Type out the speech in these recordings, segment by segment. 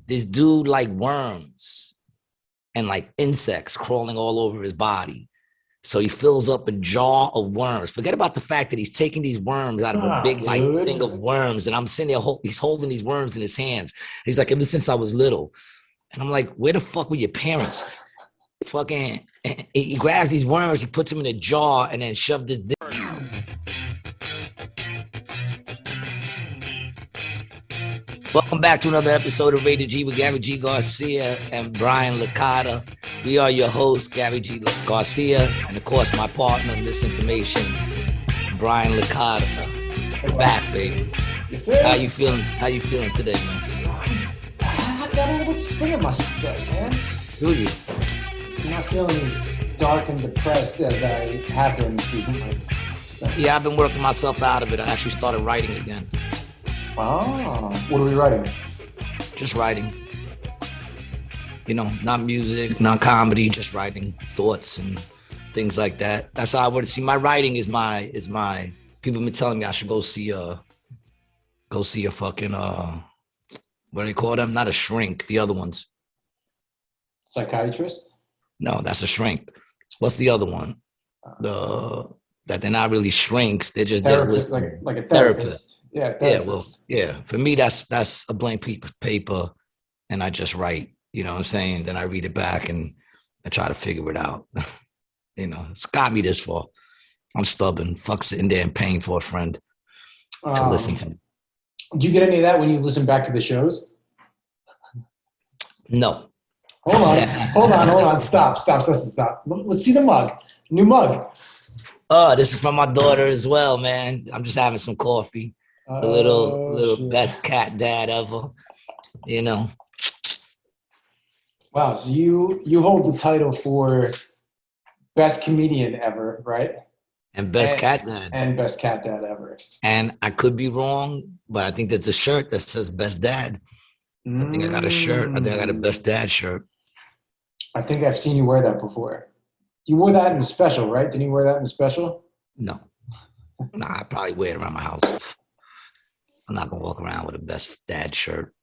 this dude like worms and like insects crawling all over his body. So he fills up a jar of worms. Forget about the fact that he's taking these worms out of a big like thing of worms. And I'm sitting there, he's holding these worms in his hands. He's like, ever since I was little. And I'm like, where the fuck were your parents? Fucking, he grabs these worms, he puts them in a jar and then shoved his dick. Welcome back to another episode of Rated G with Gary G. Garcia and Brian Licata. We are your hosts, Gary G. Garcia, and of course my partner in Misadventure, Brian Licata. Back, baby. How you feeling? How you feeling today, man? I got a little spring in my step, man. Do you? I'm not feeling as dark and depressed as I have been recently. Yeah, I've been working myself out of it. I actually started writing again. Oh, what are we writing? Just writing. You know, not music, not comedy, just writing thoughts and things like that. That's how I would see. My writing is my. People have been telling me I should go see a fucking what do they call them? Not a shrink. The other ones. Psychiatrist? No, that's a shrink. What's the other one? That they're not really shrinks. They're just therapist, like a therapist. Yeah, therapist. Yeah, well, yeah. For me, that's a blank piece of paper, and I just write. You know what I'm saying? Then I read it back and I try to figure it out. You know, it's got me this far. I'm stubborn. Fuck sitting there and paying for a friend to listen to me. Do you get any of that when you listen back to the shows? No. Hold on. Stop. Let's see the mug. New mug. Oh, this is from my daughter as well, man. I'm just having some coffee. A little shit. Best cat dad ever, you know. Wow, so you hold the title for best comedian ever, right? And best cat dad. And best cat dad ever. And I could be wrong, but I think there's a shirt that says best dad. I think I got a shirt. I think I got a best dad shirt. I think I've seen you wear that before. You wore that in a special, right? Didn't you wear that in a special? No. Nah, I probably wear it around my house. I'm not going to walk around with a best dad shirt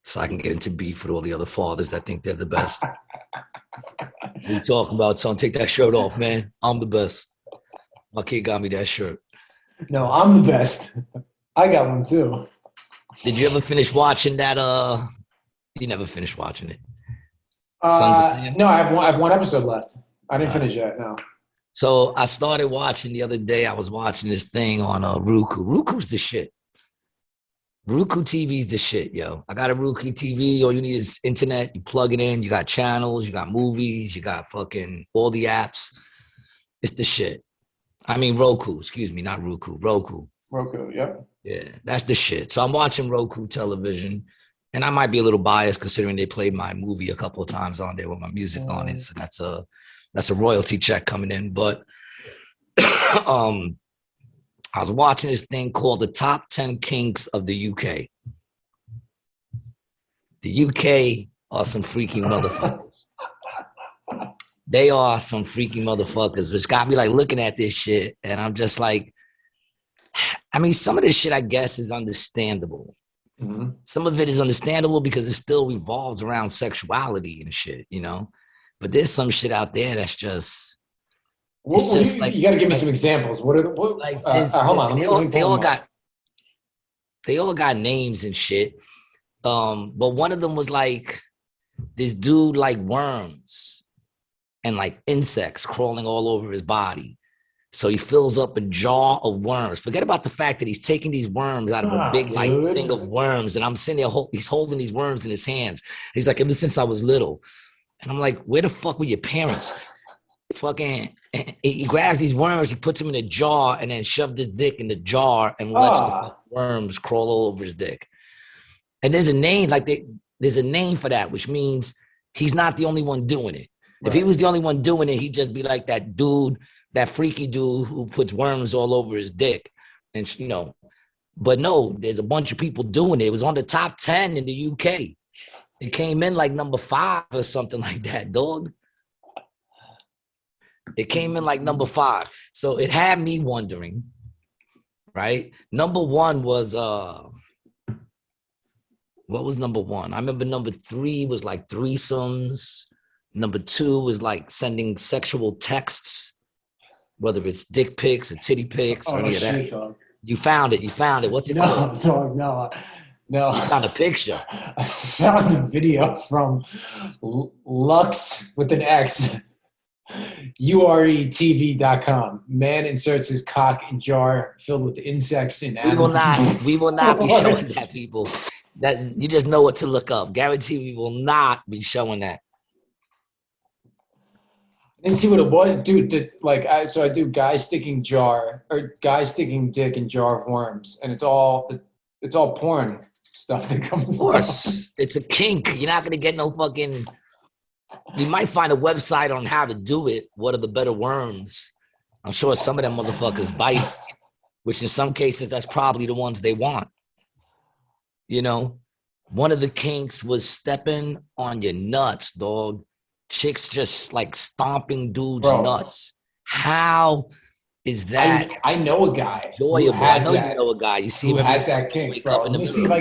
so I can get into beef with all the other fathers that think they're the best. We talking about, son, take that shirt off, man. I'm the best. My kid got me that shirt. No, I'm the best. I got one too. Did you ever finish watching that? You never finished watching it. No, I have one episode left. I didn't finish yet, no. So I started watching the other day. I was watching this thing on Roku. Roku's the shit. Roku TV's the shit, yo. I got a Roku TV. All you need is internet. You plug it in. You got channels. You got movies. You got fucking all the apps. It's the shit. I mean, Roku. Excuse me, not Roku. Roku. Roku, yep. Yeah, that's the shit. So I'm watching Roku television. And I might be a little biased considering they played my movie a couple of times on there with my music on it. So that's a royalty check coming in. But I was watching this thing called the Top 10 Kinks of the UK. The UK are some freaky motherfuckers. They are some freaky motherfuckers, which got me like looking at this shit. And I'm just like, I mean, some of this shit, I guess, is understandable. Mm-hmm. Some of it is understandable because it still revolves around sexuality and shit, you know? But there's some shit out there that's just... you got to give me some examples. What are the... hold on. They all got names and shit. But one of them was like, this dude like worms and like insects crawling all over his body. So he fills up a jar of worms. Forget about the fact that he's taking these worms out of a big like thing of worms. And I'm sitting there, he's holding these worms in his hands. He's like, ever since I was little. And I'm like, where the fuck were your parents? Fucking, he grabs these worms, he puts them in a jar and then shoved his dick in the jar and lets the worms crawl all over his dick. And there's a name, there's a name for that, which means he's not the only one doing it. Right. If he was the only one doing it, he'd just be like that dude, that freaky dude who puts worms all over his dick. And, you know, but no, there's a bunch of people doing it. It was on the top 10 in the UK. It came in like number 5 or something like that, dog. It came in like number 5. So it had me wondering, right? Number 1 was What was number one? I remember number three was like threesomes. Number two was like sending sexual texts, whether it's dick pics or titty pics or Oh any of that. shit, dog. You found it. You found it. What's it No, called? dog, no, no. You found a picture. I found a video from Lux with an X, uretv.com. Man inserts his cock in jar filled with insects and animals. We will not be showing that, people. That you just know what to look up. Guarantee we will not be showing that. I didn't see what it was, dude. So I do guy sticking dick in jar of worms, and it's all porn stuff that comes. Of course, it's a kink. You're not gonna get no fucking. You might find a website on how to do it. What are the better worms? I'm sure some of them motherfuckers bite, which in some cases that's probably the ones they want. You know, one of the kinks was stepping on your nuts, dog. Chicks just like stomping dudes' nuts. How is that? I know a guy enjoyable. I know you know a guy. You see who him has that kink, bro. Let me see if I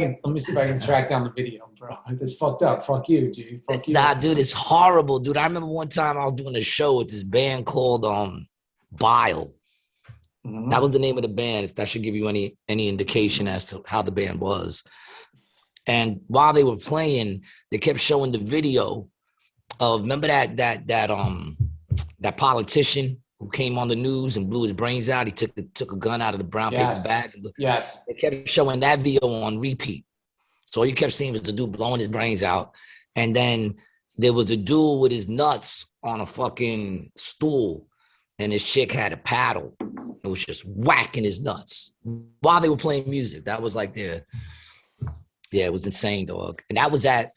can track down the video, bro. That's fucked up. Fuck you, dude. Fuck you. Nah, dude, it's horrible, dude. I remember one time I was doing a show with this band called Bile. Mm-hmm. That was the name of the band, if that should give you any indication as to how the band was. And while they were playing, they kept showing the video of, remember that politician who came on the news and blew his brains out? He took a gun out of the brown paper bag. Yes. They kept showing that video on repeat. So all you kept seeing was the dude blowing his brains out. And then there was a dude with his nuts on a fucking stool, and his chick had a paddle. It was just whacking his nuts while they were playing music. That was like it was insane, dog. And that was at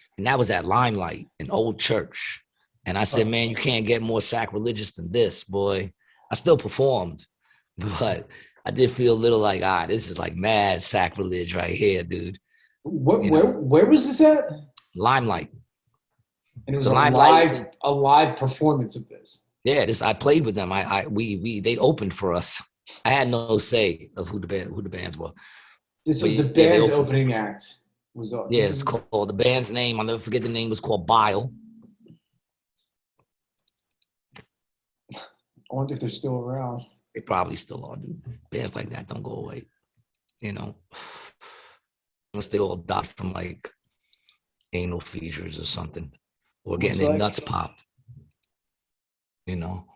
Limelight, an old church. And I said, man, you can't get more sacrilegious than this, boy. I still performed, but I did feel a little like, this is like mad sacrilege right here, dude. Where was this at? Limelight. And it was a live performance of this. Yeah, I played with them. They opened for us. I had no say of who the bands were. This was the band's opening act. It's called, the band's name, I'll never forget the name, was called Bile. I wonder if they're still around. They probably still are, dude. Bands like that don't go away, you know. Unless they all died from like anal seizures or something, or getting their nuts popped, you know.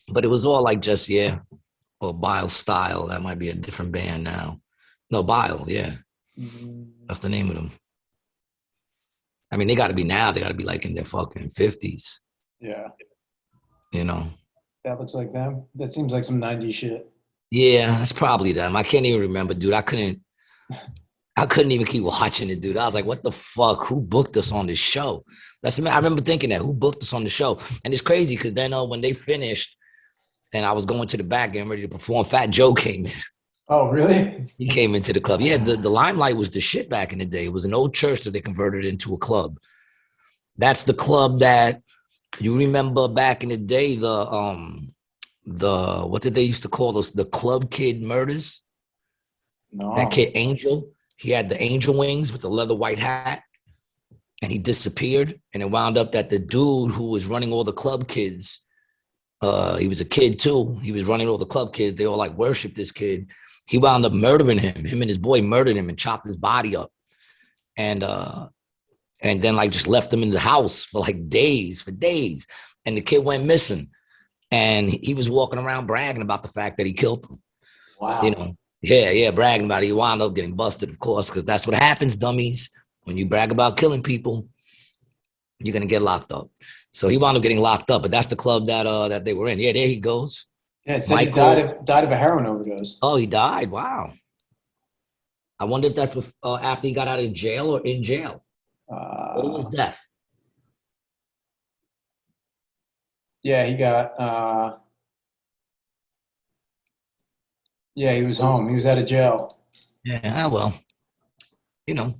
But it was all like just, or Bile Style. That might be a different band now. No, Bile, yeah. That's the name of them. I mean, they got to be like in their fucking 50s. Yeah. You know? That looks like them. That seems like some 90s shit. Yeah, that's probably them. I can't even remember, dude. I couldn't even keep watching it, dude. I was like, what the fuck? Who booked us on this show? I remember thinking that. Who booked us on the show? And it's crazy because then when they finished and I was going to the back getting ready to perform, Fat Joe came in. Oh, really? He came into the club. Yeah, the Limelight was the shit back in the day. It was an old church that they converted into a club. That's the club that you remember back in the day, the what did they used to call those? The club kid murders? No. That kid Angel, he had the angel wings with the leather white hat, and he disappeared. And it wound up that the dude who was running all the club kids, he was a kid too. He was running all the club kids. They all like worshiped this kid. He wound up murdering him. Him and his boy murdered him and chopped his body up. And then like just left him in the house for days. And the kid went missing. And he was walking around bragging about the fact that he killed him. Wow. You know, bragging about it. He wound up getting busted, of course, because that's what happens, dummies. When you brag about killing people, you're going to get locked up. So he wound up getting locked up, but that's the club that they were in. Yeah, there he goes. Yeah, it said Michael, he died of a heroin overdose. Oh, he died? Wow. I wonder if that's after he got out of jail or in jail. What was death? Yeah, he got, he was home. He was out of jail. Yeah, well, you know.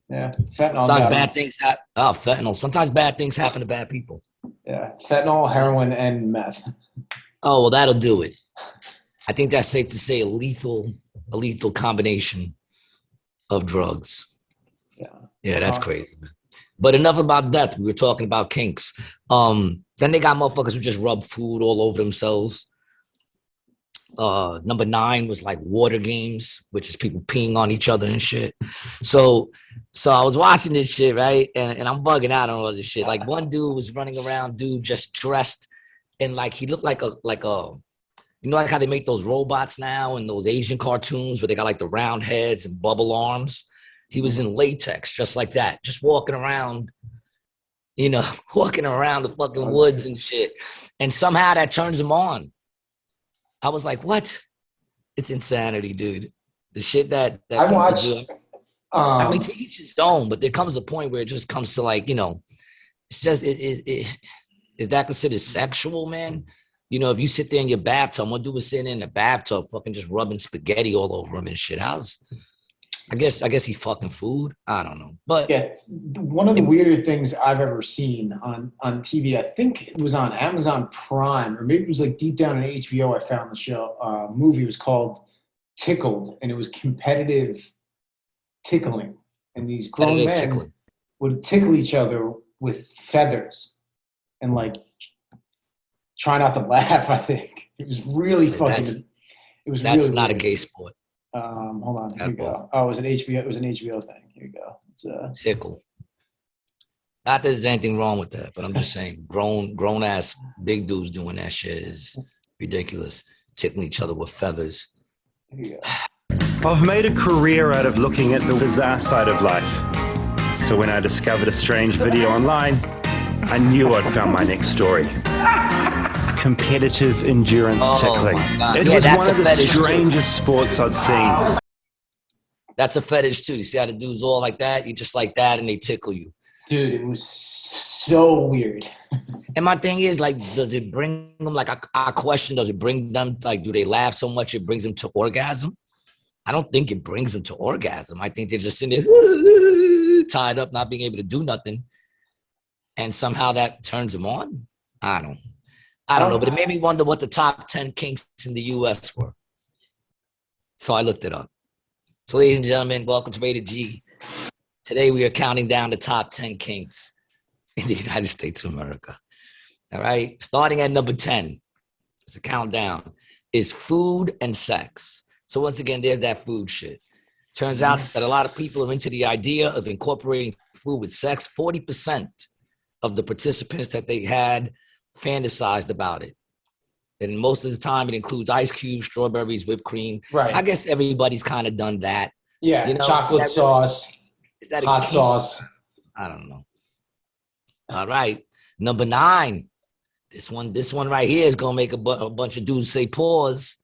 Yeah, fentanyl. Sometimes bad things happen. Oh, fentanyl. Sometimes bad things happen to bad people. Yeah, fentanyl, heroin, and meth. Oh, well, that'll do it. I think that's safe to say a lethal combination. of drugs. Yeah. Yeah, that's crazy, man. But enough about that. We were talking about kinks. Then they got motherfuckers who just rub food all over themselves. Number 9 was like water games, which is people peeing on each other and shit. So I was watching this shit, right? And I'm bugging out on all this shit. Like one dude was running around, dude, just dressed and like he looked like a you know, like how they make those robots now in those Asian cartoons where they got like the round heads and bubble arms. He was in latex, just like that, just walking around, you know, walking around the fucking woods and shit. And somehow that turns him on. I was like, what? It's insanity, dude. The shit that I people watched. do. I mean, to each his own, but there comes a point where it just comes to like, you know, it's just, is that considered sexual, man? You know, if you sit there in your bathtub, one dude was sitting in the bathtub, fucking just rubbing spaghetti all over him and shit. I guess he fucking food. I don't know, but yeah, one of the weirder things I've ever seen on TV. I think it was on Amazon Prime, or maybe it was like deep down in HBO. I found the show movie. It was called Tickled, and it was competitive tickling, and these grown men would tickle each other with feathers, and like try not to laugh. I think it was really fucking. That's really not weird. A gay sport. Hold on. Here you go. Oh, it was an HBO. It was an HBO thing. Here you go. It's tickle. Not that there's anything wrong with that, but I'm just saying, grown ass big dudes doing that shit is ridiculous. Tickling each other with feathers. Here you go. I've made a career out of looking at the bizarre side of life. So when I discovered a strange video online, I knew I'd found my next story. Competitive endurance tickling. It was one of the strangest sports I'd seen. That's a fetish too. You see how the dudes all like that? You just like that and they tickle you. Dude, it was so weird. And my thing is, like, does it bring them, like, I question, does it bring them, like, do they laugh so much it brings them to orgasm? I don't think it brings them to orgasm. I think they're just sitting there tied up, not being able to do nothing. And somehow that turns them on. I don't know, but it made me wonder what the top 10 kinks in the U.S. were. So I looked it up. So, ladies and gentlemen, welcome to Rated G. Today we are counting down the top 10 kinks in the United States of America. All right, starting at number 10, it's a countdown, is food and sex. So once again, there's that food shit. Turns out that a lot of people are into the idea of incorporating food with sex. 40% of the participants that they had fantasized about it. And most of the time it includes ice cubes, strawberries, whipped cream. Right. I guess everybody's kind of done that. Yeah, you know, chocolate sauce, hot sauce. I don't know. All right. Number 9. This one right here is going to make a bunch of dudes say pause.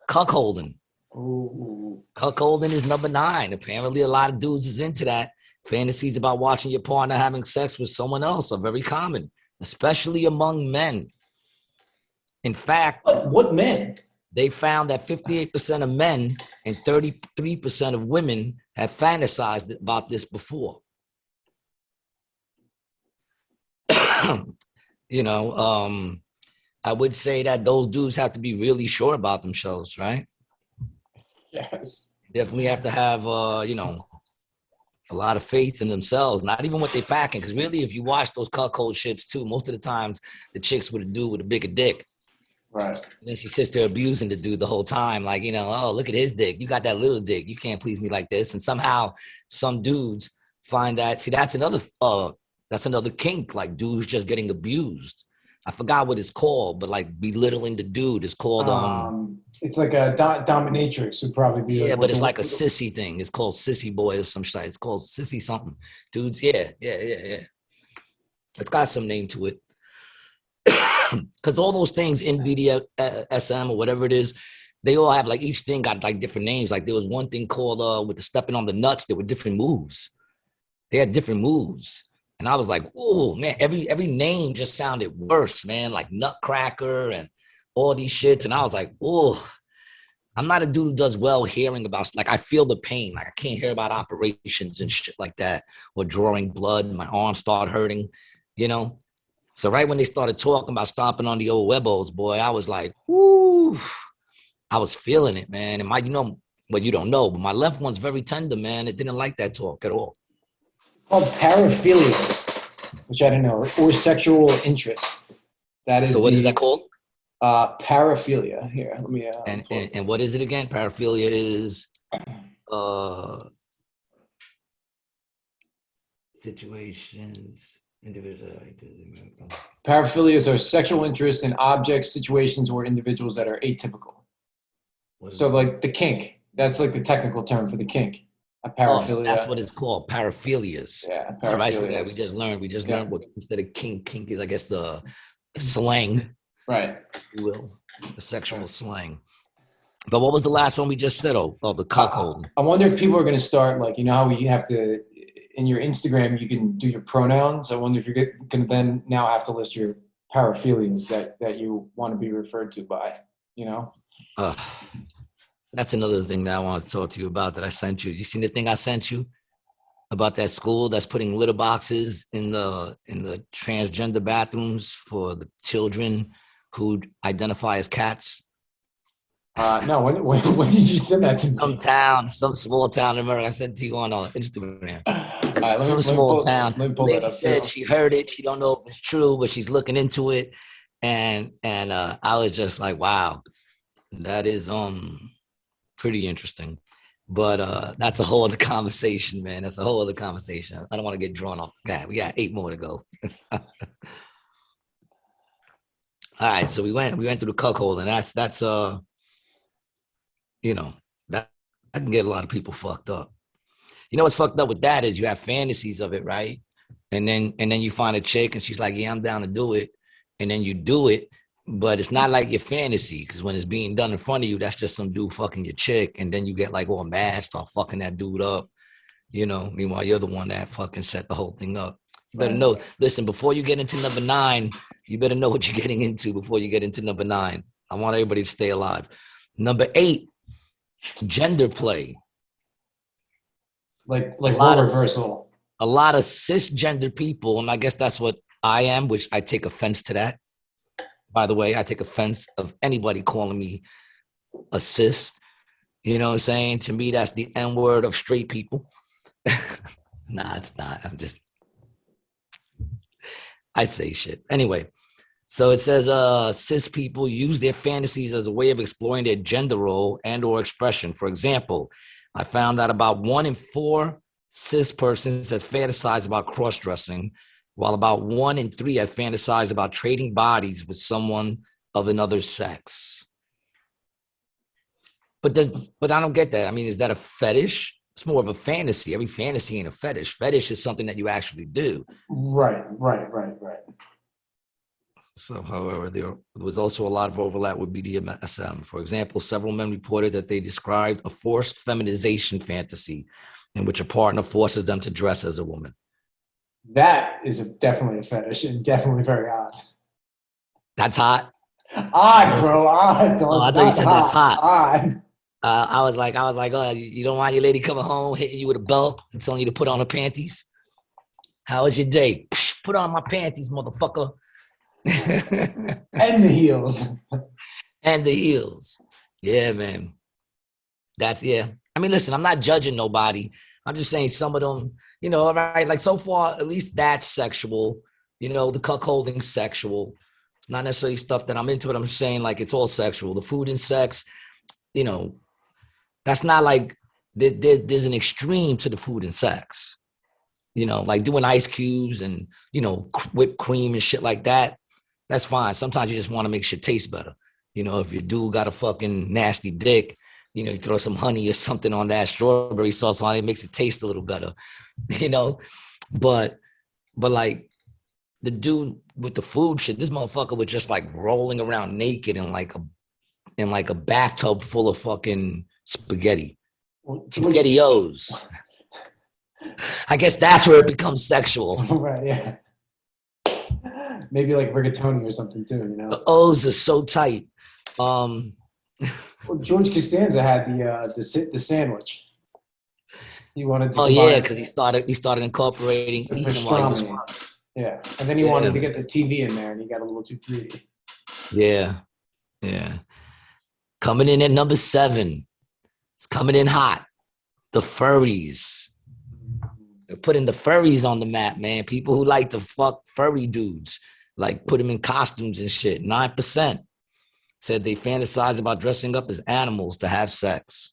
Cuckolding. Ooh. Cuckolding is number 9. Apparently a lot of dudes is into that. Fantasies about watching your partner having sex with someone else are very common, especially among men. In fact, what men? They found that 58% of men and 33% of women have fantasized about this before. You know, I would say that those dudes have to be really sure about themselves, right? Yes. Definitely have to have, you know, a lot of faith in themselves, not even what they're packing. Because really, if you watch those cuckold shits too, most of the times the chicks with a dude with a bigger dick. Right. And then she sits there abusing the dude the whole time. Like, you know, oh, look at his dick. You got that little dick. You can't please me like this. And somehow some dudes find that, see, that's another kink, like dudes just getting abused. I forgot what it's called, but like belittling the dude is called, it's like a dominatrix would probably be. Yeah, but it's like a sissy thing. It's called sissy boy or some shit. It's called sissy something. Dudes, yeah. It's got some name to it. Because all those things in BDSM or whatever it is, they all have like each thing got like different names. Like there was one thing called with the stepping on the nuts. There were different moves. They had different moves, and I was like, oh man, every name just sounded worse, man. Like Nutcracker and all these shits, and I was like, oh, I'm not a dude who does well hearing about. Like I feel the pain. Like I can't hear about operations and shit like that, or drawing blood. My arms start hurting, you know. So right when they started talking about stomping on the old webos, boy, I was like, whoo, I was feeling it, man. And But you don't know. But my left one's very tender, man. It didn't like that talk at all. Called paraphilias, which I don't know, or sexual interest. That is. So what is that called? Paraphilia. Here, let me. And what is it again? Paraphilia is situations, individual. Paraphilias are sexual interest in objects, situations, or individuals that are atypical. So, like the kink. That's like the technical term for the kink. A paraphilia. So that's what it's called. Paraphilias. Yeah. Paraphilias. All right, so that we just learned what instead of kink is, I guess, the slang. Right. If you will, the sexual slang. But what was the last one we just said? Oh, the cuckold. I wonder if people are going to start, like, you know how you have to, in your Instagram, you can do your pronouns. I wonder if you're going to then now have to list your paraphilias that you want to be referred to by, you know? That's another thing that I want to talk to you about that I sent you. You seen the thing I sent you about that school that's putting litter boxes in the transgender bathrooms for the children who identify as cats? No, when did you send that to me? Some small town in America. I sent it to you on Instagram. Right, some small town. Lady said she heard it. She don't know if it's true, but she's looking into it. And I was just like, wow, that is pretty interesting. But that's a whole other conversation, man. That's a whole other conversation. I don't want to get drawn off. God, we got 8 more to go. All right, so we went through the cuckold, and that's you know, that can get a lot of people fucked up. You know what's fucked up with that is you have fantasies of it, right? And then you find a chick and she's like, yeah, I'm down to do it. And then you do it, but it's not like your fantasy, because when it's being done in front of you, that's just some dude fucking your chick. And then you get like all mad, start fucking that dude up, you know, meanwhile, you're the one that fucking set the whole thing up. You better know, listen, before you get into number 9, you better know what you're getting into before you get into number 9. I want everybody to stay alive. Number 8, gender play. Like role reversal. A lot of cisgender people, and I guess that's what I am, which I take offense to that. By the way, I take offense of anybody calling me a cis. You know what I'm saying? To me, that's the N-word of straight people. Nah, it's not. I say shit. Anyway, so it says cis people use their fantasies as a way of exploring their gender role and or expression. For example, I found out about 1 in 4 cis persons has fantasized about cross-dressing, while about 1 in 3 have fantasized about trading bodies with someone of another sex. But I don't get that. I mean, is that a fetish? It's more of a fantasy. Every fantasy ain't a fetish. Fetish is something that you actually do. Right. So, however, there was also a lot of overlap with BDSM. For example, several men reported that they described a forced feminization fantasy in which a partner forces them to dress as a woman. That is definitely a fetish and definitely very odd. That's hot. Odd, bro. Odd. Oh, I thought you said that's hot. Odd. I was like, oh, you don't want your lady coming home hitting you with a belt and telling you to put on her panties? How was your day? Psh, put on my panties, motherfucker. And the heels. And the heels. Yeah, man. Yeah. I mean, listen, I'm not judging nobody. I'm just saying some of them, you know, all right, like so far, at least that's sexual. You know, the cuckolding sexual. It's not necessarily stuff that I'm into, but I'm just saying like it's all sexual. The food and sex, you know, that's not like there's an extreme to the food and sex. You know, like doing ice cubes and, you know, whipped cream and shit like that. That's fine. Sometimes you just want to make shit taste better. You know, if your dude got a fucking nasty dick, you know, you throw some honey or something on that, strawberry sauce on it, makes it taste a little better, you know? But like the dude with the food shit, this motherfucker was just like rolling around naked in like a bathtub full of fucking spaghetti. SpaghettiOs. I guess that's where it becomes sexual. Right, yeah. Maybe like rigatoni or something too, you know? The O's are so tight. Well, George Costanza had the sandwich. He wanted to. Oh yeah, because he started incorporating eating while he was. Yeah, and then he wanted to get the TV in there, and he got a little too greedy. Yeah. Coming in at number 7, It's coming in hot. The furries. They're putting the furries on the map, man. People who like to fuck furry dudes, like put them in costumes and shit. 9% said they fantasize about dressing up as animals to have sex.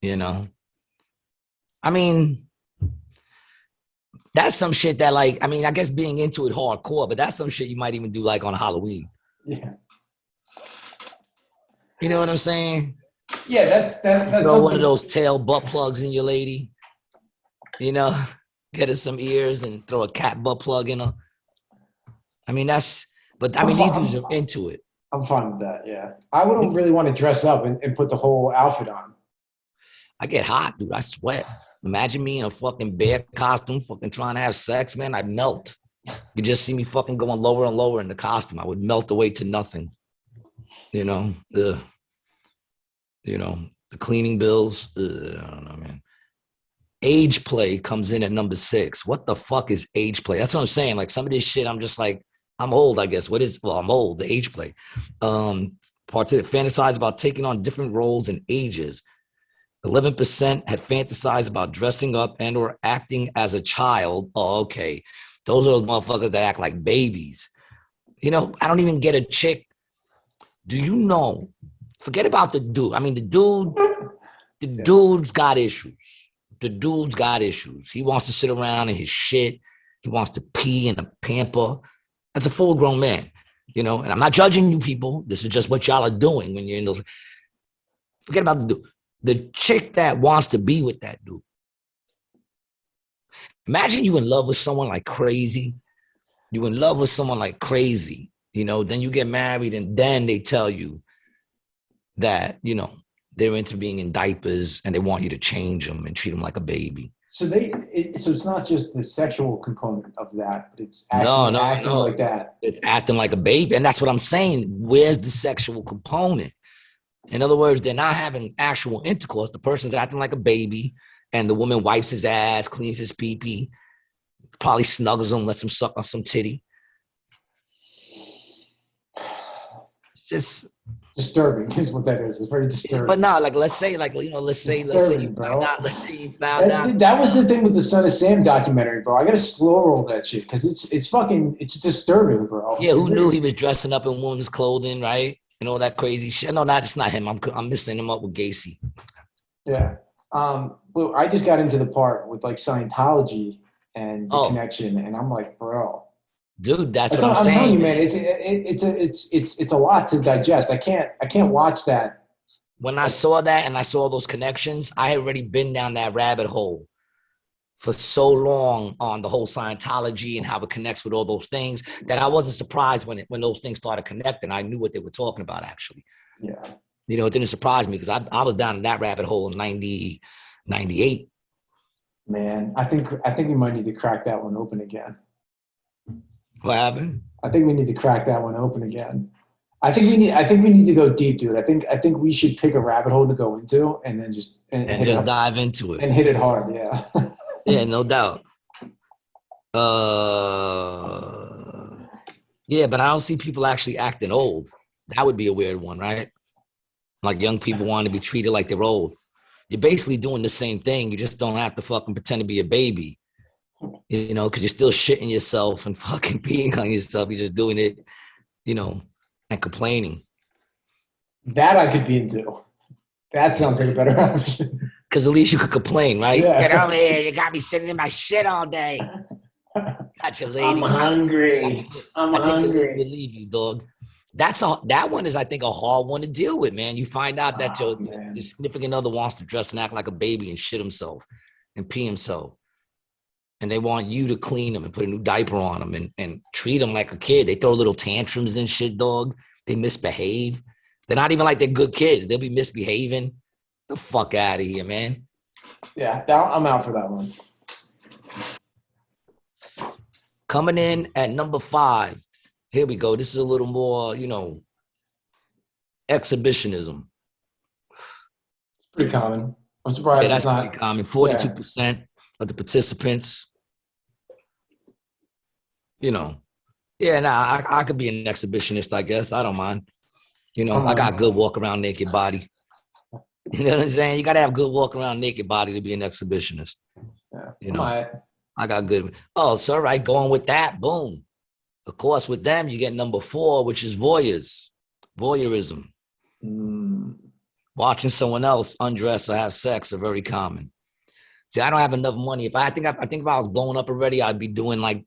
You know? I mean, that's some shit that, like, I mean, I guess being into it hardcore, but that's some shit you might even do like on Halloween. Yeah. You know what I'm saying? Yeah, that's throw one of those tail butt plugs in your lady. You know, get her some ears and throw a cat butt plug in her. I mean, these dudes are into it. I'm fine with that, yeah. I wouldn't really want to dress up and put the whole outfit on. I get hot, dude. I sweat. Imagine me in a fucking bear costume, fucking trying to have sex, man. I'd melt. You just see me fucking going lower and lower in the costume. I would melt away to nothing. You know, the cleaning bills. I don't know, man. Age play comes in at number 6. What the fuck is age play? That's what I'm saying. Like some of this shit, I'm just like, I'm old, I guess. I'm old, the age play. Fantasize about taking on different roles and ages. 11% had fantasized about dressing up and or acting as a child. Oh, okay. Those are the motherfuckers that act like babies. You know, I don't even get a chick. Do you know? Forget about the dude. I mean, the dude's got issues. The dude's got issues. He wants to sit around in his shit. He wants to pee in a pamper. That's a full-grown man, you know? And I'm not judging you people. This is just what y'all are doing when you're in those. Forget about the dude. The chick that wants to be with that dude. Imagine you in love with someone like crazy. You in love with someone like crazy, you know? Then you get married and then they tell you that, you know, they're into being in diapers and they want you to change them and treat them like a baby. So it's not just the sexual component of that, but it's actually acting like that. It's acting like a baby. And that's what I'm saying. Where's the sexual component? In other words, they're not having actual intercourse. The person's acting like a baby and the woman wipes his ass, cleans his pee-pee, probably snuggles him, lets him suck on some titty. It's just disturbing is what that is. It's very disturbing. But no, like let's say you found out. That was the thing with the Son of Sam documentary, bro. I gotta slow roll that shit because it's disturbing, bro. Yeah, who knew he was dressing up in women's clothing, right? And all that crazy shit. No, it's not him. I'm mixing him up with Gacy. Yeah. Well, I just got into the part with like Scientology and the connection, and I'm like, bro. Dude, that's what I'm saying. I'm telling you, man, it's a lot to digest. I can't watch that. When I saw that and I saw those connections, I had already been down that rabbit hole for so long on the whole Scientology and how it connects with all those things that I wasn't surprised when those things started connecting. I knew what they were talking about, actually. Yeah. You know, it didn't surprise me because I was down in that rabbit hole in 90, 98. Man, I think we might need to crack that one open again. What happened? I think we need to crack that one open again. I think we need to go deep, dude. I think we should pick a rabbit hole to go into and then just dive into it and hit it hard. Yeah. Yeah, no doubt. Yeah, but I don't see people actually acting old. That would be a weird one, right? Like young people want to be treated like they're old. You're basically doing the same thing. You just don't have to fucking pretend to be a baby. You know, because you're still shitting yourself and fucking peeing on yourself. You're just doing it, you know, and complaining. That I could be into. That sounds like a better option. Because at least you could complain, right? Yeah. Get over here. You got me sitting in my shit all day. Got your lady. I'm hungry. I believe you, dog. That one is, I think, a hard one to deal with, man. You find out that your significant other wants to dress and act like a baby and shit himself and pee himself. And they want you to clean them and put a new diaper on them and treat them like a kid. They throw little tantrums and shit, dog. They misbehave. They're not even like they're good kids. They'll be misbehaving. The fuck out of here, man. Yeah, I'm out for that one. Coming in at number 5. Here we go. This is a little more, you know, exhibitionism. It's pretty common. I'm surprised that's it's not pretty common. 42% of the participants. You know, I could be an exhibitionist, I guess. I don't mind. You know, I got good walk around naked body. You know what I'm saying? You got to have good walk around naked body to be an exhibitionist. Yeah. You know, I got good. Oh, it's all right. Going with that. Boom. Of course, with them, you get number 4, which is voyeurism. Watching someone else undress or have sex are very common. See, I don't have enough money. If I think if I was blowing up already, I'd be doing like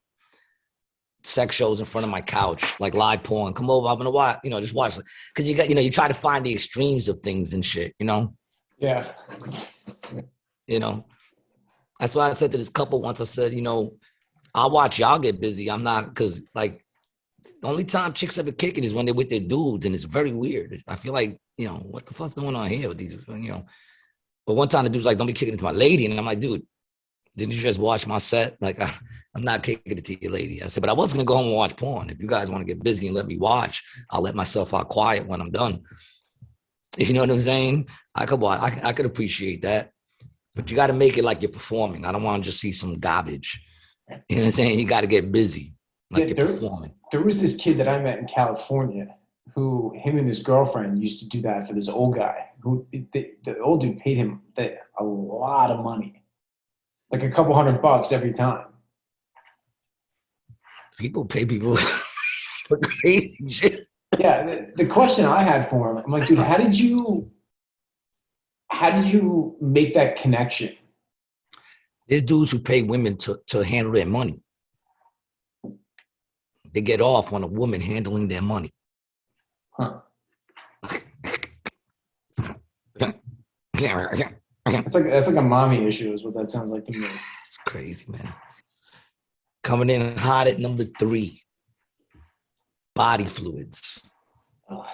sex shows in front of my couch, like live porn. Come over, I'm gonna watch, just watch. Because you got, you try to find the extremes of things and shit, Yeah. That's why I said to this couple once, I said, I'll watch y'all get busy. I'm not, because like the only time chicks ever kick it is when they're with their dudes, and it's very weird. I feel like, what the fuck's going on here with these, But one time the dude's like, don't be kicking it to my lady. And I'm like, dude, didn't you just watch my set? Like, I'm not kicking it to your lady. I said, but I was going to go home and watch porn. If you guys want to get busy and let me watch, I'll let myself out quiet when I'm done. You know what I'm saying? I could appreciate that. But you got to make it like you're performing. I don't want to just see some garbage. You know what I'm saying? You got to get busy like you're performing. There was this kid that I met in California who, him and his girlfriend used to do that for this old guy. Who the old dude paid him a lot of money, like a couple $100 every time. People pay people for crazy shit. Yeah, the question I had for him, I'm like, dude, how did you make that connection? There's dudes who pay women to handle their money. They get off on a woman handling their money. Huh. That's like a mommy issue is what that sounds like to me. It's crazy, man. Coming in hot at number 3. Body fluids. Oh.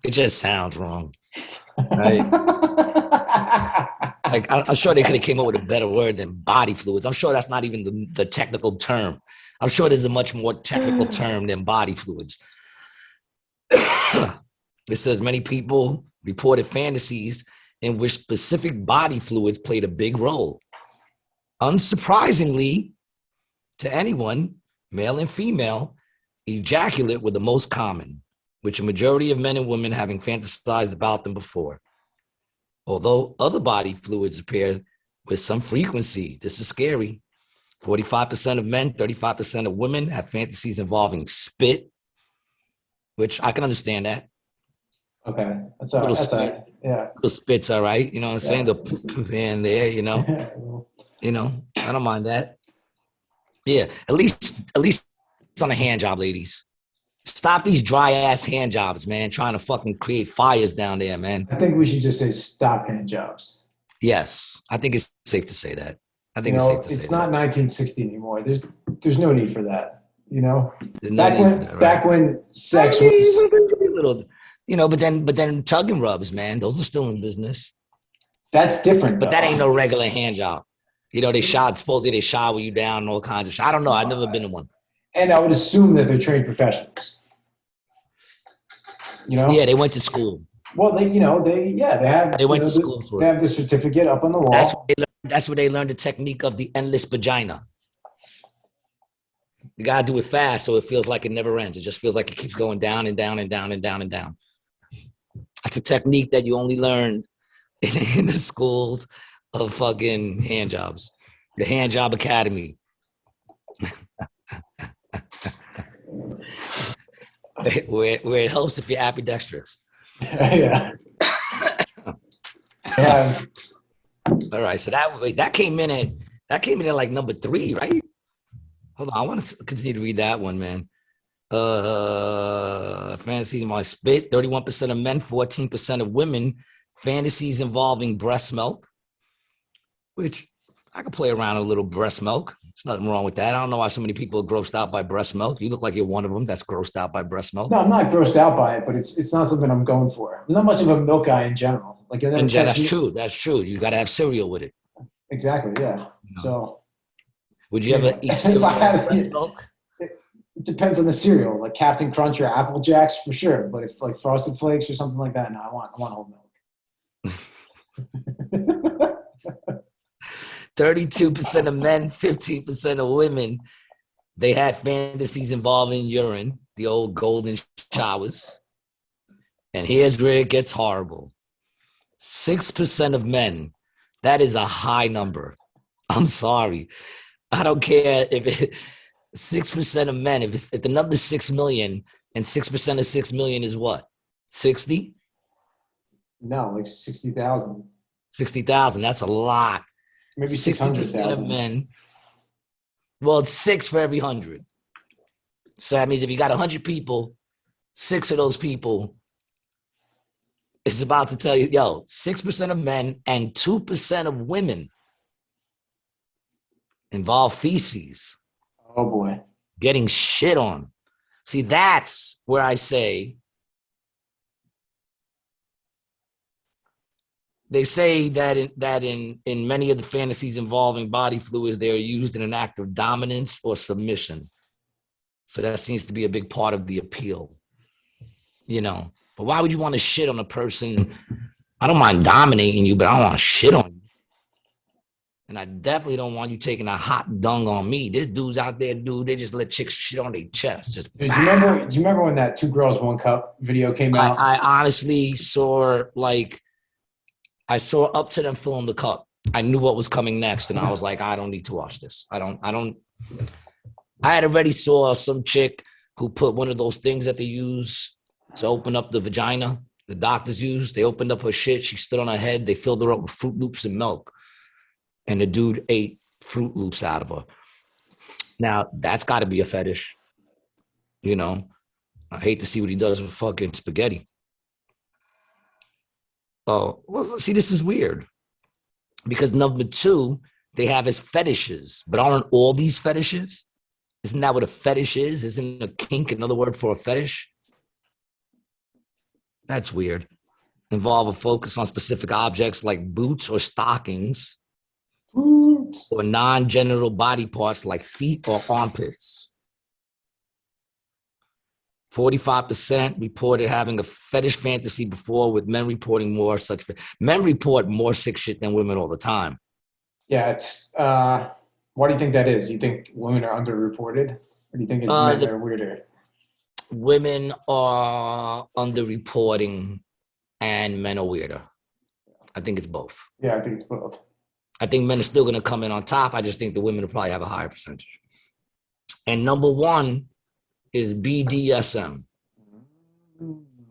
It just sounds wrong. Right? Like, I'm sure they could have came up with a better word than body fluids. I'm sure that's not even the technical term. I'm sure there's a much more technical term than body fluids. It says many people reported fantasies in which specific body fluids played a big role. Unsurprisingly, to anyone, male and female, ejaculate were the most common, which a majority of men and women having fantasized about them before. Although other body fluids appeared with some frequency, this is scary. 45% of men, 35% of women have fantasies involving spit, which I can understand that. Okay, that's all right. Yeah, the spit's all right. You know what I'm saying? The in there, I don't mind that. Yeah, at least it's on a hand job, ladies. Stop these dry ass hand jobs, man. Trying to fucking create fires down there, man. I think we should just say stop hand jobs. Yes, I think it's safe to say that. I think it's safe to say that. It's not 1960 anymore. There's no need for that. Back when sex was little, but then tug and rubs, man, those are still in business. That's different. But that ain't no regular hand job. Supposedly they shower you down and all kinds of shit. I don't know. I've never been to one. And I would assume that they're trained professionals. Yeah, they went to school. Well, they have. They went to school for it. They have the certificate up on the wall. That's where they learned the technique of the endless vagina. You gotta do it fast so it feels like it never ends. It just feels like it keeps going down and down and down and down and down. That's a technique that you only learn in the schools of fucking hand jobs. The Hand Job Academy. where it helps if you're ambidextrous. Yeah. All right, so that came in at like number 3, right? Hold on, I want to continue to read that one, man. Fantasies involving spit, 31% of men, 14% of women. Fantasies involving breast milk, which I could play around a little breast milk. There's nothing wrong with that. I don't know why so many people are grossed out by breast milk. You look like you're one of them that's grossed out by breast milk. No, I'm not grossed out by it, but it's not something I'm going for. I'm not much of a milk guy in general. That's true. That's true. You got to have cereal with it. Exactly. Yeah. So. Would you ever eat cereal with breast milk? It depends on the cereal, like Captain Crunch or Apple Jacks for sure. But if like Frosted Flakes or something like that, no, I want whole milk. 32% of men, 15% of women, they had fantasies involving urine, the old golden showers. And here's where it gets horrible. 6% of men. That is a high number. I'm sorry. I don't care if it 6% of men, if the number is 6 million and 6% of 6 million is what? 60? No, like 60,000. 60,000. That's a lot. Maybe 60% of 600,000. men. Well, it's 6 for every 100. So that means if you got 100 people, 6 of those people is about to tell you, yo, 6% of men and 2% of women involve feces. Oh boy. Getting shit on. See, that's where I say, they say that in many of the fantasies involving body fluids, they are used in an act of dominance or submission. So that seems to be a big part of the appeal, you know. But why would you want to shit on a person? I don't mind dominating you, but I don't want to shit on you. And I definitely don't want you taking a hot dung on me. This dude's out there, dude. They just let chicks shit on their chest. Just Dude, do you remember when that 2 Girls 1 Cup video came out? I honestly saw I saw up to them filling the cup. I knew what was coming next, and I was like, I don't need to watch this. I had already saw some chick who put one of those things that they use to open up the vagina, the doctors use. They opened up her shit. She stood on her head. They filled her up with Fruit Loops and milk. And the dude ate Fruit Loops out of her. Now, that's got to be a fetish. You know, I hate to see what he does with fucking spaghetti. Oh, well, see, this is weird. Because number 2, they have as fetishes. But aren't all these fetishes? Isn't that what a fetish is? Isn't a kink another word for a fetish? That's weird. Involve a focus on specific objects like boots or stockings. Or non-genital body parts like feet or armpits. 45% reported having a fetish fantasy before, with men reporting more such. Men report more sick shit than women all the time. Yeah, it's. Why do you think that is? You think women are underreported, or do you think it's men that are weirder? Women are underreporting, and men are weirder. I think it's both. Yeah, I think it's both. I think men are still going to come in on top. I just think the women will probably have a higher percentage. And number 1 is BDSM.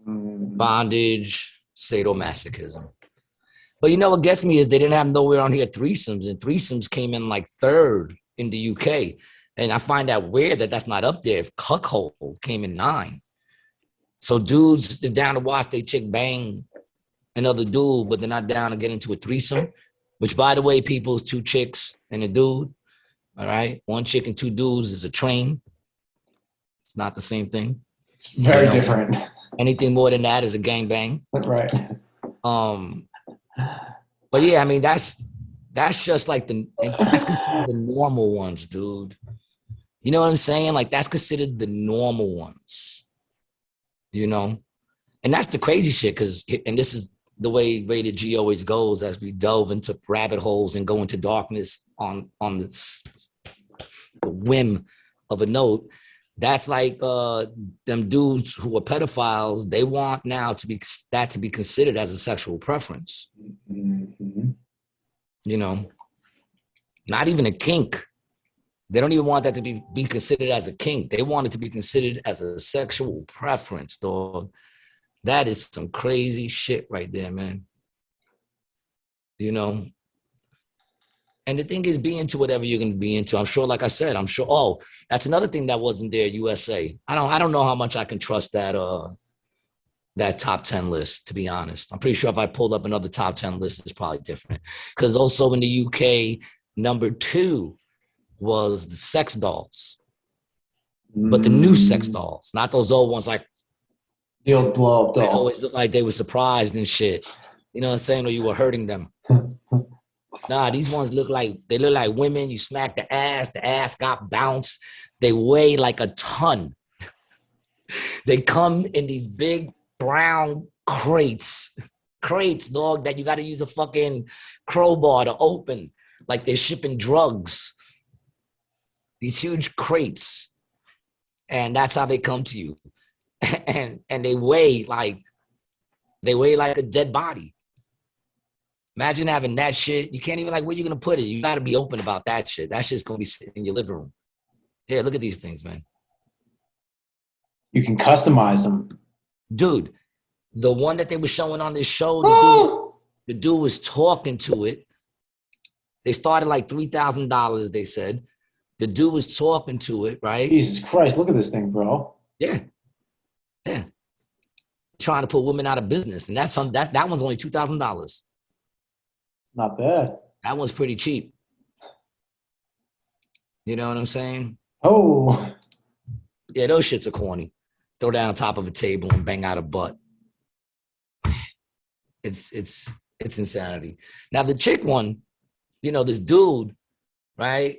Bondage, sadomasochism. But you know what gets me is they didn't have nowhere on here threesomes, and threesomes came in like 3rd in the UK. And I find that weird that that's not up there. If cuckold came in 9. So dudes is down to watch they chick bang another dude, but they're not down to get into a threesome. Which, by the way, people, is 2 chicks and a dude. All right. 1 chick and 2 dudes is a train. It's not the same thing. Very different. Anything more than that is a gangbang. Right. But yeah, I mean, that's just like that's considered the normal ones, dude. You know what I'm saying? Like, that's considered the normal ones. You know? And that's the crazy shit, and this is the way Rated G always goes as we delve into rabbit holes and go into darkness on the whim of a note. That's like them dudes who are pedophiles. They want now to be considered as a sexual preference. Mm-hmm. You know, not even a kink. They don't even want that to be considered as a kink. They want it to be considered as a sexual preference, dog. That is some crazy shit right there, man. You know? And the thing is, be into whatever you're going to be into. I'm sure, like I said, oh, that's another thing that wasn't there, USA. I don't know how much I can trust that top 10 list, to be honest. I'm pretty sure if I pulled up another top 10 list, it's probably different. Because also in the UK, number 2 was the sex dolls. But the new sex dolls, not those old ones like the old blow-up doll. They always look like they were surprised and shit. You know what I'm saying? Or you were hurting them. Nah, these ones look like women. You smack the ass got bounced. They weigh like a ton. They come in these big brown crates, dog, that you got to use a fucking crowbar to open, like they're shipping drugs. These huge crates. And that's how they come to you. And they weigh like a dead body. Imagine having that shit. You can't even like where you gonna put it. You got to be open about that shit. That shit's gonna be sitting in your living room. Yeah, look at these things, man. You can customize them. Dude, the one that they were showing on this show, the dude was talking to it. They started like $3,000, they said. The dude was talking to it, right? Jesus Christ, look at this thing, bro. Yeah. Yeah. Trying to put women out of business. And that one's only $2,000. Not bad. That one's pretty cheap. You know what I'm saying? Oh. Yeah, those shits are corny. Throw down on top of a table and bang out a butt. It's insanity. Now the chick one, you know, this dude, right?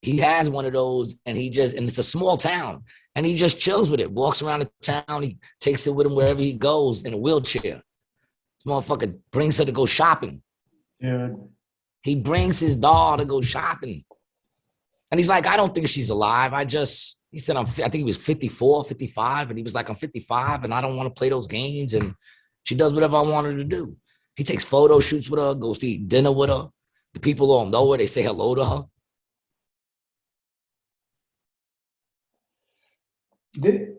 He has one of those and it's a small town and he just chills with it, walks around the town. He takes it with him wherever he goes in a wheelchair. This motherfucker brings her to go shopping. Dude. He brings his doll to go shopping. And he's like, I don't think she's alive. He said, I think he was 54, 55. And he was like, I'm 55 and I don't want to play those games. And she does whatever I want her to do. He takes photo shoots with her, goes to eat dinner with her. The people don't know her. They say hello to her.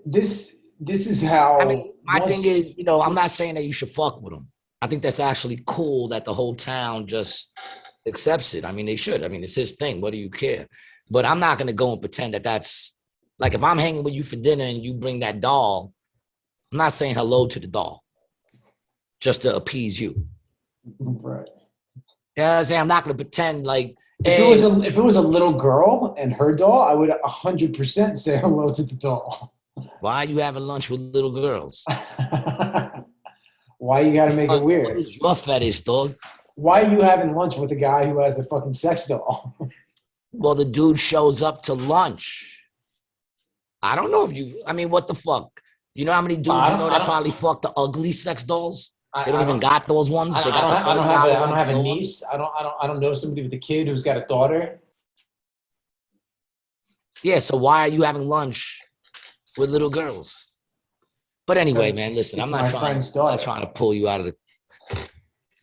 This is how. I mean, my thing is, you know, I'm not saying that you should fuck with them. I think that's actually cool that the whole town just accepts it. I mean, they should. I mean, it's his thing. What do you care? But I'm not going to go and pretend that that's like if I'm hanging with you for dinner and you bring that doll, I'm not saying hello to the doll just to appease you. Right. Yeah, I'm not going to pretend like. If it was a little girl and her doll, I would 100% say hello to the doll. Why are you having lunch with little girls? Why you got to make it weird? What is your fetish, dog? Why are you having lunch with a guy who has a fucking sex doll? Well, the dude shows up to lunch. I don't know what the fuck? You know how many dudes that probably fuck the ugly sex dolls? They don't even got those ones. I don't have a niece. I don't know somebody with a kid who's got a daughter. Yeah, so why are you having lunch with little girls? But anyway, man, listen, I'm not trying to pull you out of the.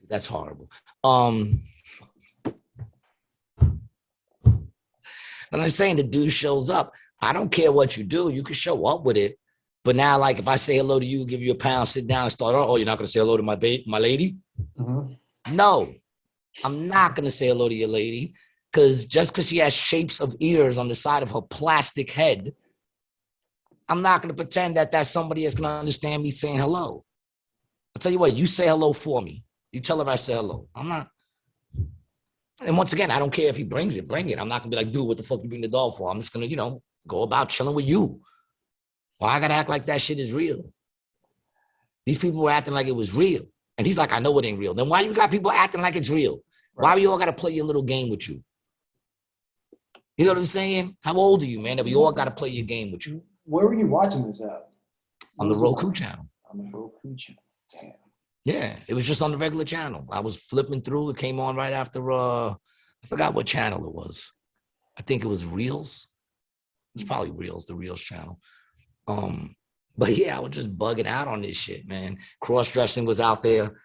That's horrible. And I'm saying the dude shows up. I don't care what you do. You can show up with it. But now, like, if I say hello to you, give you a pound, sit down and start, oh, you're not going to say hello to my lady? Mm-hmm. No, I'm not going to say hello to your lady because just because she has shapes of ears on the side of her plastic head, I'm not going to pretend that that's somebody that's going to understand me saying hello. I'll tell you what, you say hello for me. You tell her I say hello. I'm not. And once again, I don't care if he brings it, bring it. I'm not going to be like, dude, what the fuck you bring the doll for? I'm just going to, go about chilling with you. Why I got to act like that shit is real? These people were acting like it was real. And he's like, I know it ain't real. Then why you got people acting like it's real? Right. Why we all got to play your little game with you? You know what I'm saying? How old are you, man? That we all got to play your game with you. Where were you watching this at? On the Roku channel. On the Roku channel. Damn. Yeah, it was just on the regular channel. I was flipping through. It came on right after, I forgot what channel it was. I think it was Reels. It's probably Reels, the Reels channel. But yeah, I was just bugging out on this shit, man. Cross-dressing was out there.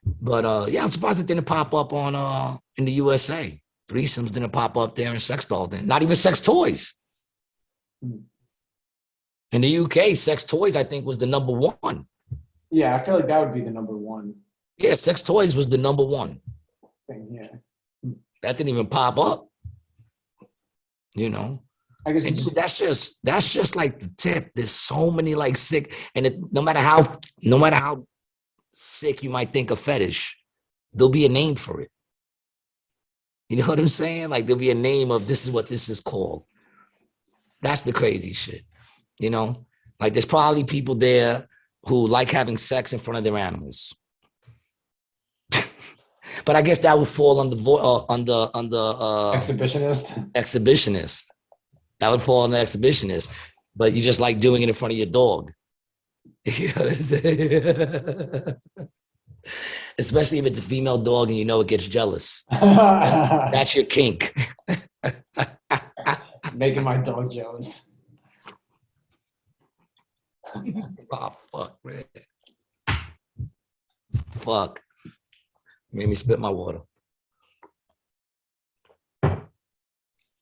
But yeah, I'm surprised it didn't pop up on in the USA. Threesomes didn't pop up there and sex dolls didn't. Not even sex toys. In the UK, sex toys, I think, was the number one. Yeah, I feel like that would be the number one. Yeah, sex toys was the number one thing, yeah. That didn't even pop up. I guess that's just like the tip. There's so many like sick, and no matter how sick you might think of fetish, there'll be a name for it. You know what I'm saying? Like there'll be a name of this is what this is called. That's the crazy shit. Like there's probably people there who like having sex in front of their animals. But I guess that would fall under exhibitionist. That would fall on the exhibitionist, but you just like doing it in front of your dog. You know what I'm saying? Especially if it's a female dog and it gets jealous. That's your kink. Making my dog jealous. Oh, fuck, man. Fuck. Made me spit my water.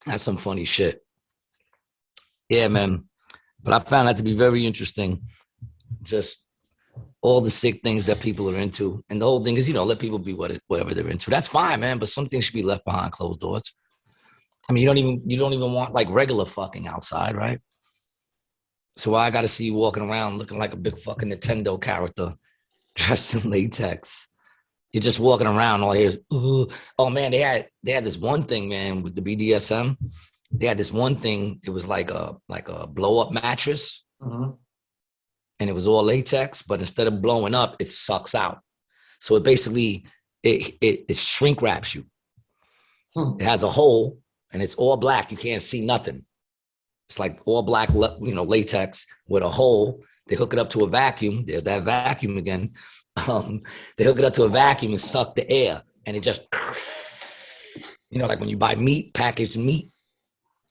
That's some funny shit. Yeah, man. But I found that to be very interesting. Just all the sick things that people are into. And the whole thing is, let people be whatever they're into. That's fine, man. But some things should be left behind closed doors. I mean, you don't even want like regular fucking outside, right? So I got to see you walking around looking like a big fucking Nintendo character dressed in latex. You're just walking around, all I hear is, ooh. Oh man, they had this one thing, man, with the BDSM. They had this one thing. It was like a blow up mattress, and it was all latex. But instead of blowing up, it sucks out. So it basically it shrink wraps you. It has a hole, and it's all black. You can't see nothing. It's like all black, latex with a hole. They hook it up to a vacuum. There's that vacuum again. They hook it up to a vacuum and suck the air, and it just, like when you buy meat, packaged meat.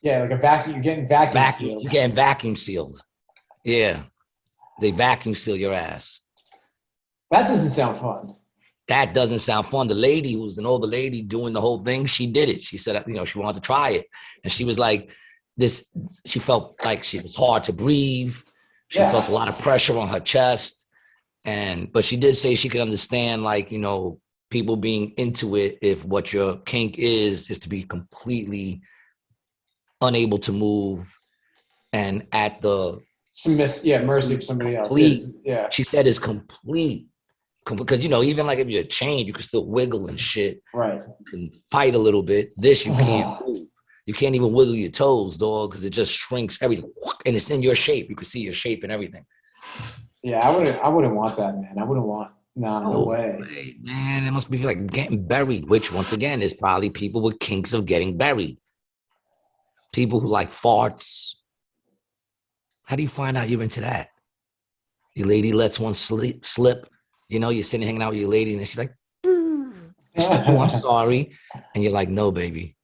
Yeah, like a vacuum. You're getting vacuum sealed. You're getting vacuum sealed. Yeah, they vacuum seal your ass. That doesn't sound fun. That doesn't sound fun. The lady, who's an older lady doing the whole thing, she did it. She said, she wanted to try it, and she was like, this. She felt like she was hard to breathe. She felt a lot of pressure on her chest. But she did say she could understand, like, people being into it if what your kink is to be completely unable to move and at the mercy of somebody else. She said it's complete because even like if you're chained, you can still wiggle and shit. Right. You can fight a little bit. This you can't move. You can't even wiggle your toes, dog, because it just shrinks everything, and it's in your shape. You can see your shape and everything. Yeah, I wouldn't want that, man. I wouldn't want. No way, man. It must be like getting buried. Which, once again, is probably people with kinks of getting buried. People who like farts. How do you find out you're into that? Your lady lets one slip. You're sitting hanging out with your lady, and she's like, she's like, "Oh, I'm sorry," and you're like, "No, baby,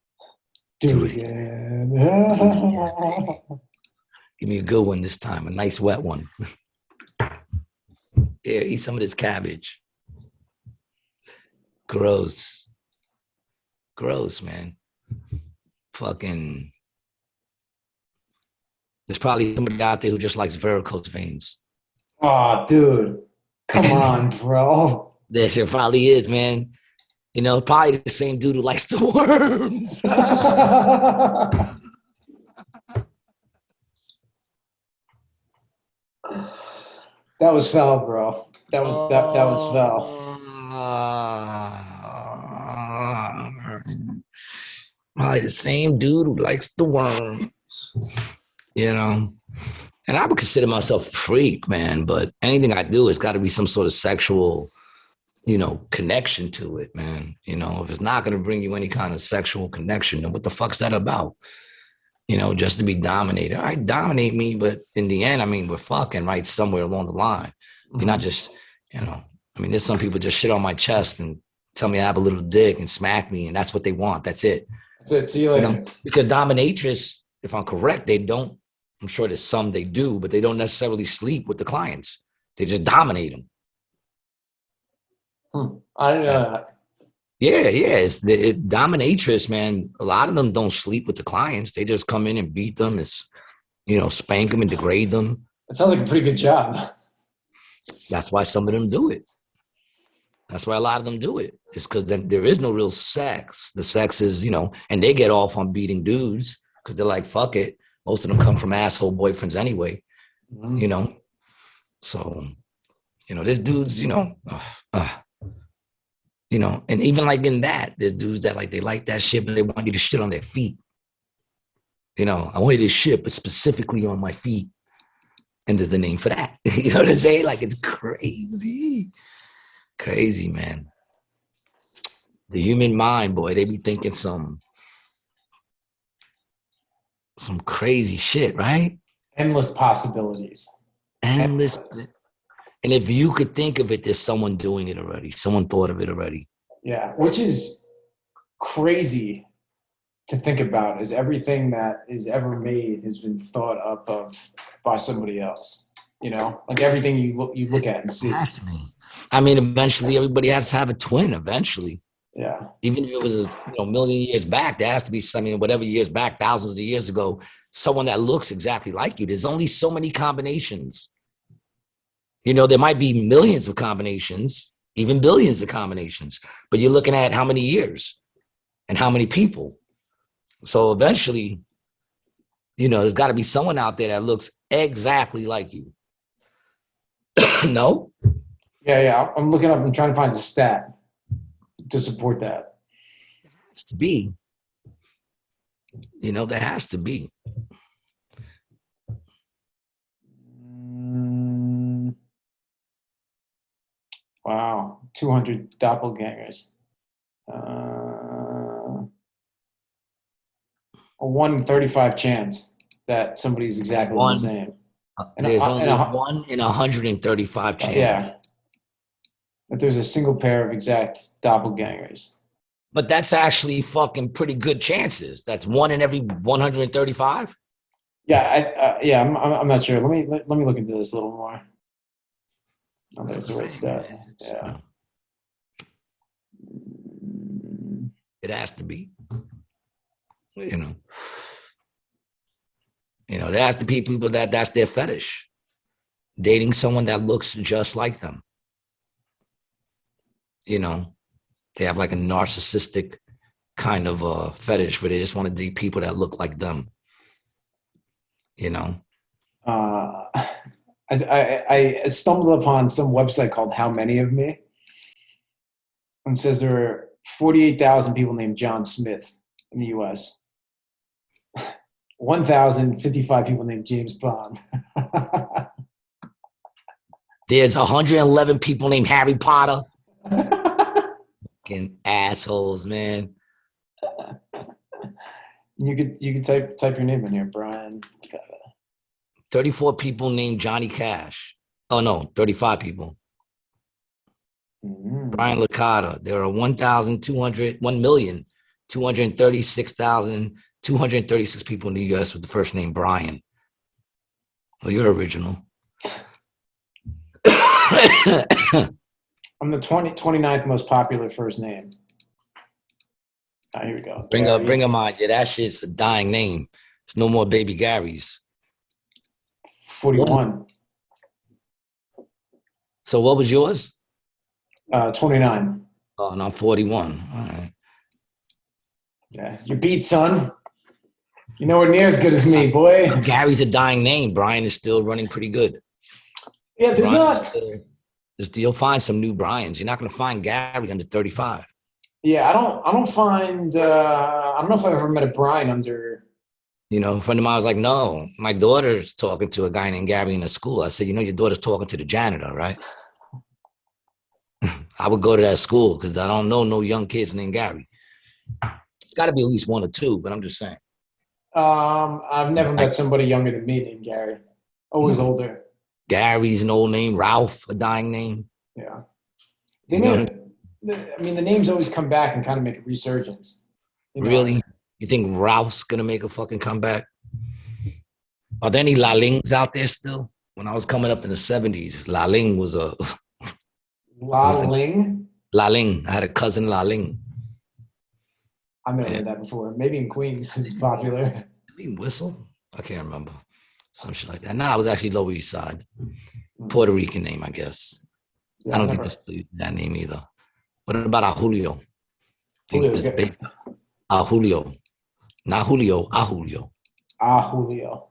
do it again. Give me a good one this time, a nice wet one." Here, eat some of this cabbage. Gross, man. Fucking. There's probably somebody out there who just likes varicose veins. Oh, dude. Come on, bro. There probably is, man. Probably the same dude who likes the worms. That was foul, bro. That was foul. Probably the same dude who likes the worms. And I would consider myself a freak, man, but anything I do has got to be some sort of sexual, connection to it, man. If it's not going to bring you any kind of sexual connection, then what the fuck's that about? Just to be dominated. All right, dominate me, but in the end, I mean, we're fucking right somewhere along the line. You're not just, there's some people just shit on my chest and tell me I have a little dick and smack me, and that's what they want. That's it. That's it. See you later. Because dominatrix, if I'm correct, they don't. I'm sure there's some they do, but they don't necessarily sleep with the clients. They just dominate them. I didn't know that. Yeah. It's the dominatrix, man. A lot of them don't sleep with the clients. They just come in and beat them. It's, spank them and degrade them. It sounds like a pretty good job. That's why some of them do it. That's why a lot of them do it. It's because then there is no real sex. The sex is, and they get off on beating dudes because they're like, fuck it. Most of them come from asshole boyfriends anyway, So, there's dudes, and even like in that, there's dudes that like, they like that shit, but they want you to shit on their feet. I wanted to shit, but specifically on my feet. And there's a name for that. You know what I'm saying? Like, it's crazy. Crazy, man. The human mind, boy, they be thinking some crazy shit, right? Endless possibilities. Endless. And if you could think of it, there's someone doing it already. Someone thought of it already. Yeah, which is crazy to think about, is everything that is ever made has been thought up of by somebody else. Like everything you look at and see. I mean, eventually everybody has to have a twin eventually. Yeah. Even if it was a million years back, there has to be something, whatever years back, thousands of years ago, someone that looks exactly like you. There's only so many combinations. There might be millions of combinations, even billions of combinations, but you're looking at how many years and how many people. So eventually, there's got to be someone out there that looks exactly like you. No? Yeah. I'm looking up. I'm trying to find a stat to support that. It has to be. There has to be. Wow. 200 doppelgangers. A 1 in 35 chance that somebody's exactly the same. There's only 1 in 135 chance. Yeah. That there's a single pair of exact doppelgangers. But that's actually fucking pretty good chances. That's 1 in every 135. Yeah, I'm not sure. Let me look into this a little more. That's the right stat. Yeah. It has to be. There has to be people that's their fetish. Dating someone that looks just like them. They have like a narcissistic kind of fetish where they just want to date people that look like them. I stumbled upon some website called How Many of Me, and it says there are 48,000 people named John Smith in the U.S. 1,055 people named James Bond. There's 111 people named Harry Potter. Fucking assholes, man. You could type your name in here, Brian. 34 people named Johnny Cash. Oh no, 35 people. Brian Licata. There are 1,236,236 people in the U.S. with the first name Brian. Well, you're original. I'm the 29th most popular first name. Here we go. Bring them on. Yeah, that shit's a dying name. There's no more baby Garys. 41. So what was yours? 29. Oh, and I'm 41. All right. Yeah, you beat, son. You're nowhere near as good as me, boy. Gary's a dying name. Brian is still running pretty good. Yeah, there's not. You'll find some new Brians. You're not going to find Gary under 35. Yeah, I don't find. I don't know if I've ever met a Brian under. A friend of mine was like, no, my daughter's talking to a guy named Gary in the school. I said, your daughter's talking to the janitor, right? I would go to that school because I don't know no young kids named Gary. It's got to be at least 1 or 2, but I'm just saying. I've never met somebody younger than me named Gary. Always older. Gary's an old name. Ralph, a dying name. Yeah. The names always come back and kind of make a resurgence. Really? You think Ralph's going to make a fucking comeback? Are there any Lalings out there still? When I was coming up in the 70s, Laling was a... Laling? Laling. I had a cousin Laling. I've never heard that before. Maybe in Queens it's popular. Queen Whistle? I can't remember. Some shit like that. Nah, I was actually Lower East Side. Puerto Rican name, I guess. Yeah, I don't think that's that name either. What about Julio? Julio. Not Julio, Julio. Julio.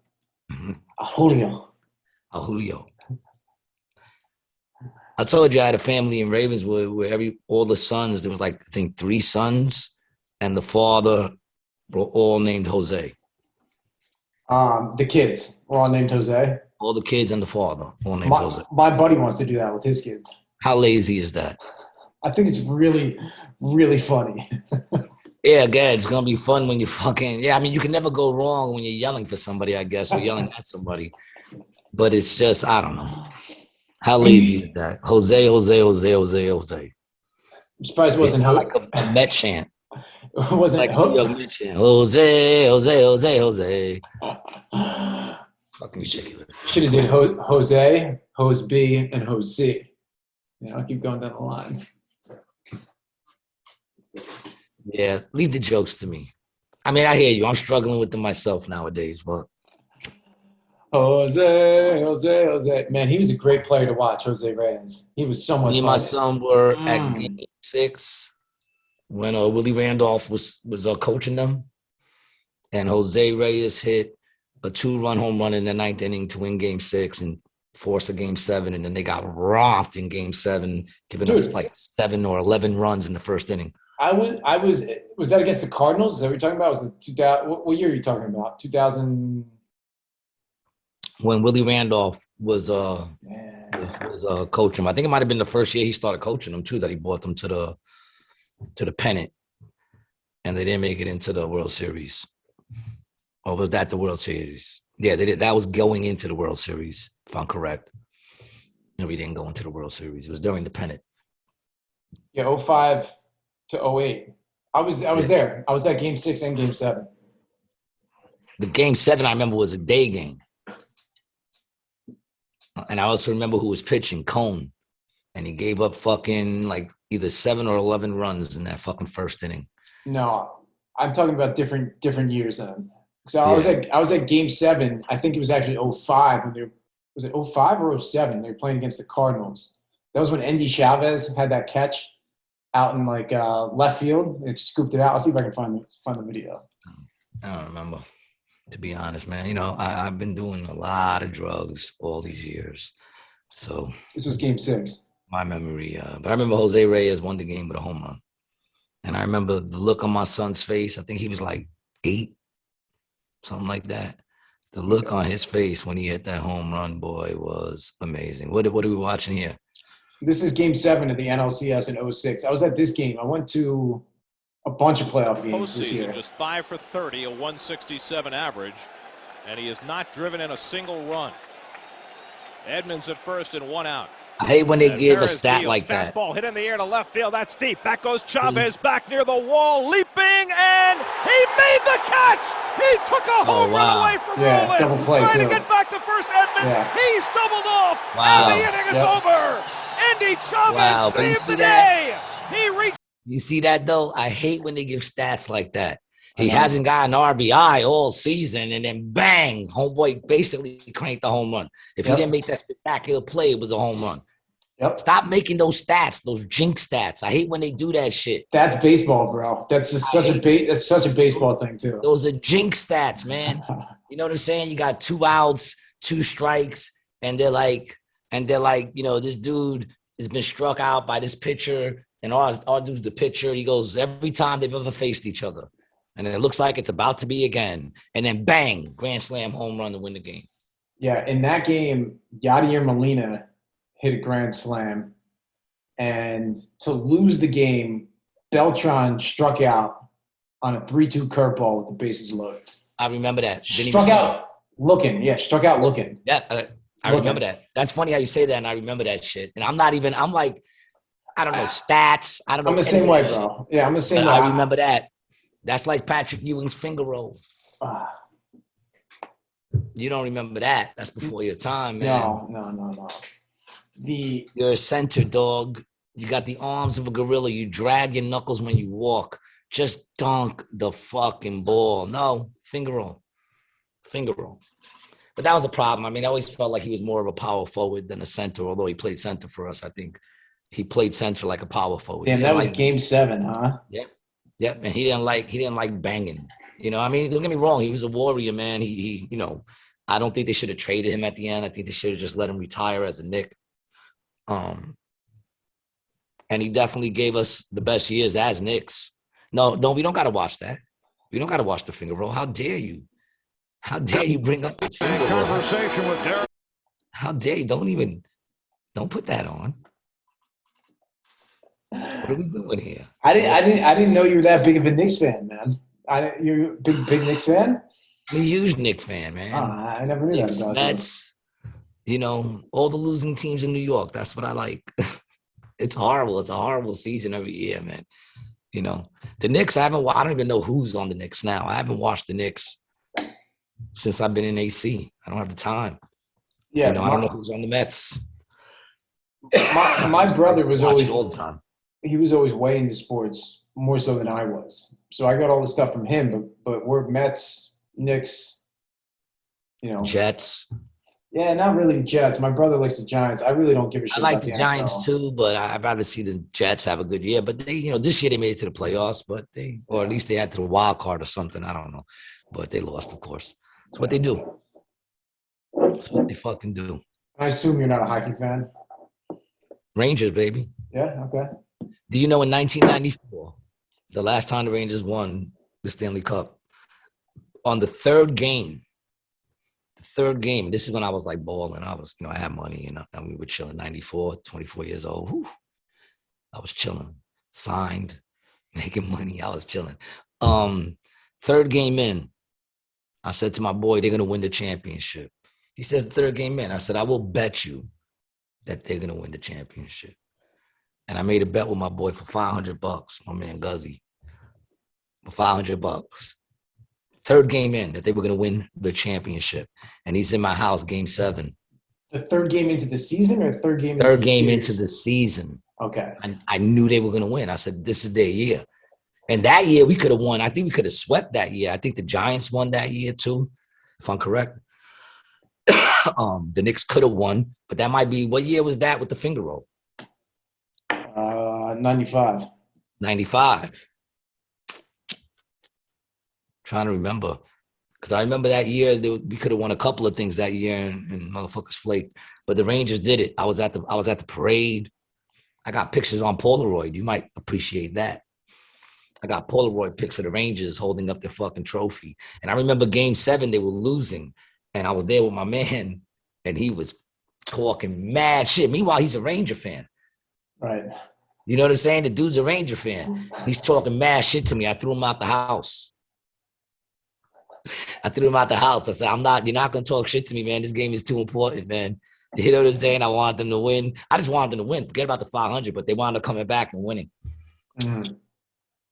Julio. Julio. I told you I had a family in Ravenswood where all the sons, there was like, I think 3 sons, and the father were all named Jose. The kids were all named Jose. All the kids and the father all named Jose. My buddy wants to do that with his kids. How lazy is that? I think it's really, really funny. Yeah, God, it's gonna be fun when you fucking you can never go wrong when you're yelling for somebody, I guess, or yelling at somebody. But it's just, I don't know. How lazy is that? Jose, Jose, Jose, Jose, Jose. I'm surprised it wasn't like a Met chant. It wasn't like a young Met chant. Jose, Jose, Jose, Jose. Fucking ridiculous. Should have did Jose, Hose B, and Hose C. I'll keep going down the line. Yeah, leave the jokes to me. I mean, I hear you. I'm struggling with them myself nowadays, but Jose. Man, he was a great player to watch, Jose Reyes. He was so much me and fun. my son were at game 6 when Willie Randolph was coaching them, and Jose Reyes hit a 2-run home run in the 9th inning to win game 6 and force a game 7, and then they got romped in game 7, giving up like 7 or 11 runs in the first inning. Was that against the Cardinals? Is that what you're talking about? Was it 2000? What year are you talking about? 2000. When Willie Randolph was coaching him. I think it might have been the first year he started coaching them too, that he brought them to the pennant, and they didn't make it into the World Series. Or was that the World Series? Yeah, they did. That was going into the World Series, if I'm correct. No, we didn't go into the World Series. It was during the pennant. Yeah, 05 to 08. I was there. I was at game 6 and game 7. The game 7 I remember was a day game. And I also remember who was pitching, Cone. And he gave up fucking like either 7 or 11 runs in that fucking first inning. No, I'm talking about different years then. So I was at game 7. I think it was actually 05 when was it 05 or 07? They were playing against the Cardinals. That was when Andy Chavez had that catch out in like left field and scooped it out. I'll see if I can find the video. I don't remember, to be honest, man. I've been doing a lot of drugs all these years. So this was game 6. My memory, but I remember Jose Reyes won the game with a home run. And I remember the look on my son's face. I think he was like 8, something like that. The look on his face when he hit that home run, boy, was amazing. What are we watching here? This is game 7 of the NLCS in 06. I was at this game. I went to a bunch of playoff games this year. Just 5 for 30, a 167 average, and he has not driven in a single run. Edmonds at first and 1 out. I hate when they give a stat like that. Fastball hit in the air to left field. That's deep. Back goes Chavez, back near the wall, leaping, and he made the catch. He took a home run away from Roland. Double play trying too. to get back to first. Edmonds. Yeah. He's doubled off. Wow. And the inning is over. Andy Chavez saved the day. He reached. You see that though? I hate when they give stats like that. He hasn't got an RBI all season, and then bang, homeboy basically cranked the home run. If he didn't make that spectacular play, it was a home run. Yep. Stop making those stats, those jinx stats. I hate when they do that shit. That's baseball, bro. That's just that's such a baseball thing too. Those are jinx stats, man. You know what I'm saying? You got 2 outs, 2 strikes, and they're like, this dude has been struck out by this pitcher, and our dude's the pitcher. He goes every time they've ever faced each other. And it looks like it's about to be again. And then bang, grand slam home run to win the game. Yeah, in that game, Yadier Molina hit a grand slam. And to lose the game, Beltran struck out on a 3-2 curveball with the bases loaded. I remember that. Struck out looking. Yeah, I remember that. That's funny how you say that, and I remember that shit. And I'm like, I don't know, stats. I don't know. I'm the same way, bro. Yeah, I'm the same way. I remember that. That's like Patrick Ewing's finger roll. You don't remember that. That's before your time, man. No. You're a center, dog. You got the arms of a gorilla. You drag your knuckles when you walk. Just dunk the fucking ball. No, finger roll. But that was the problem. I mean, I always felt like he was more of a power forward than a center, although he played center for us. I think he played center like a power forward. Damn, that was game 7, huh? Yep, and he didn't like banging. I mean, don't get me wrong, he was a warrior, man. He I don't think they should have traded him at the end. I think they should have just let him retire as a Knick. And he definitely gave us the best years as Knicks. No, we don't gotta watch that. We don't gotta watch the finger roll. How dare you? How dare you bring up the finger roll? Conversation with Derek. How dare you? Don't put that on. What are we doing here? I didn't know you were that big of a Knicks fan, man. You're a big Knicks fan? I'm a huge Knicks fan, man. I never knew Knicks, that about Mets, all the losing teams in New York. That's what I like. It's horrible. It's a horrible season every year, man. The Knicks, I don't even know who's on the Knicks now. I haven't watched the Knicks since I've been in AC. I don't have the time. Yeah, I don't know who's on the Mets. My brother was Watch always it all the time. he was always way into sports more so than I was. So I got all the stuff from him, but we're Mets, Knicks, Jets. Yeah, not really Jets. My brother likes the Giants. I really don't give a shit I like about the the Giants NFL. too, but I'd rather see the Jets have a good year. But they, this year they made it to the playoffs, but or at least they had to the wild card or something. I don't know, but they lost, of course. That's what they do. That's what they fucking do. I assume you're not a hockey fan. Rangers, baby. Yeah. Okay. Do you know in 1994, the last time the Rangers won the Stanley Cup, on the third game, this is when I was like balling. I was, I had money, and we were chilling. 94, 24 years old. Whew. I was chilling, signed, making money. I was chilling. Third game in, I said to my boy, they're going to win the championship. He says, the third game in. I said, I will bet you that they're going to win the championship. And I made a bet with my boy for $500, my man Guzzy, for $500. Third game in, that they were going to win the championship. And he's in my house, game 7. The third game into the season or third game into the season. Okay. And I knew they were going to win. I said, this is their year. And that year we could have won. I think we could have swept that year. I think the Giants won that year too, if I'm correct. The Knicks could have won, but that might be, what year was that with the finger roll? 95. 95. Trying to remember, because I remember that year we could have won a couple of things that year, and motherfuckers flaked. But the Rangers did it. I was at the parade. I got pictures on Polaroid. You might appreciate that. I got Polaroid pics of the Rangers holding up their fucking trophy. And I remember game 7, they were losing, and I was there with my man, and he was talking mad shit. Meanwhile, he's a Ranger fan. Right. You know what I'm saying? The dude's a Ranger fan. He's talking mad shit to me. I threw him out the house. I said, you're not going to talk shit to me, man. This game is too important, man. You know what I'm saying? I want them to win. I just wanted them to win. Forget about the 500, but they wound up coming back and winning. Mm-hmm.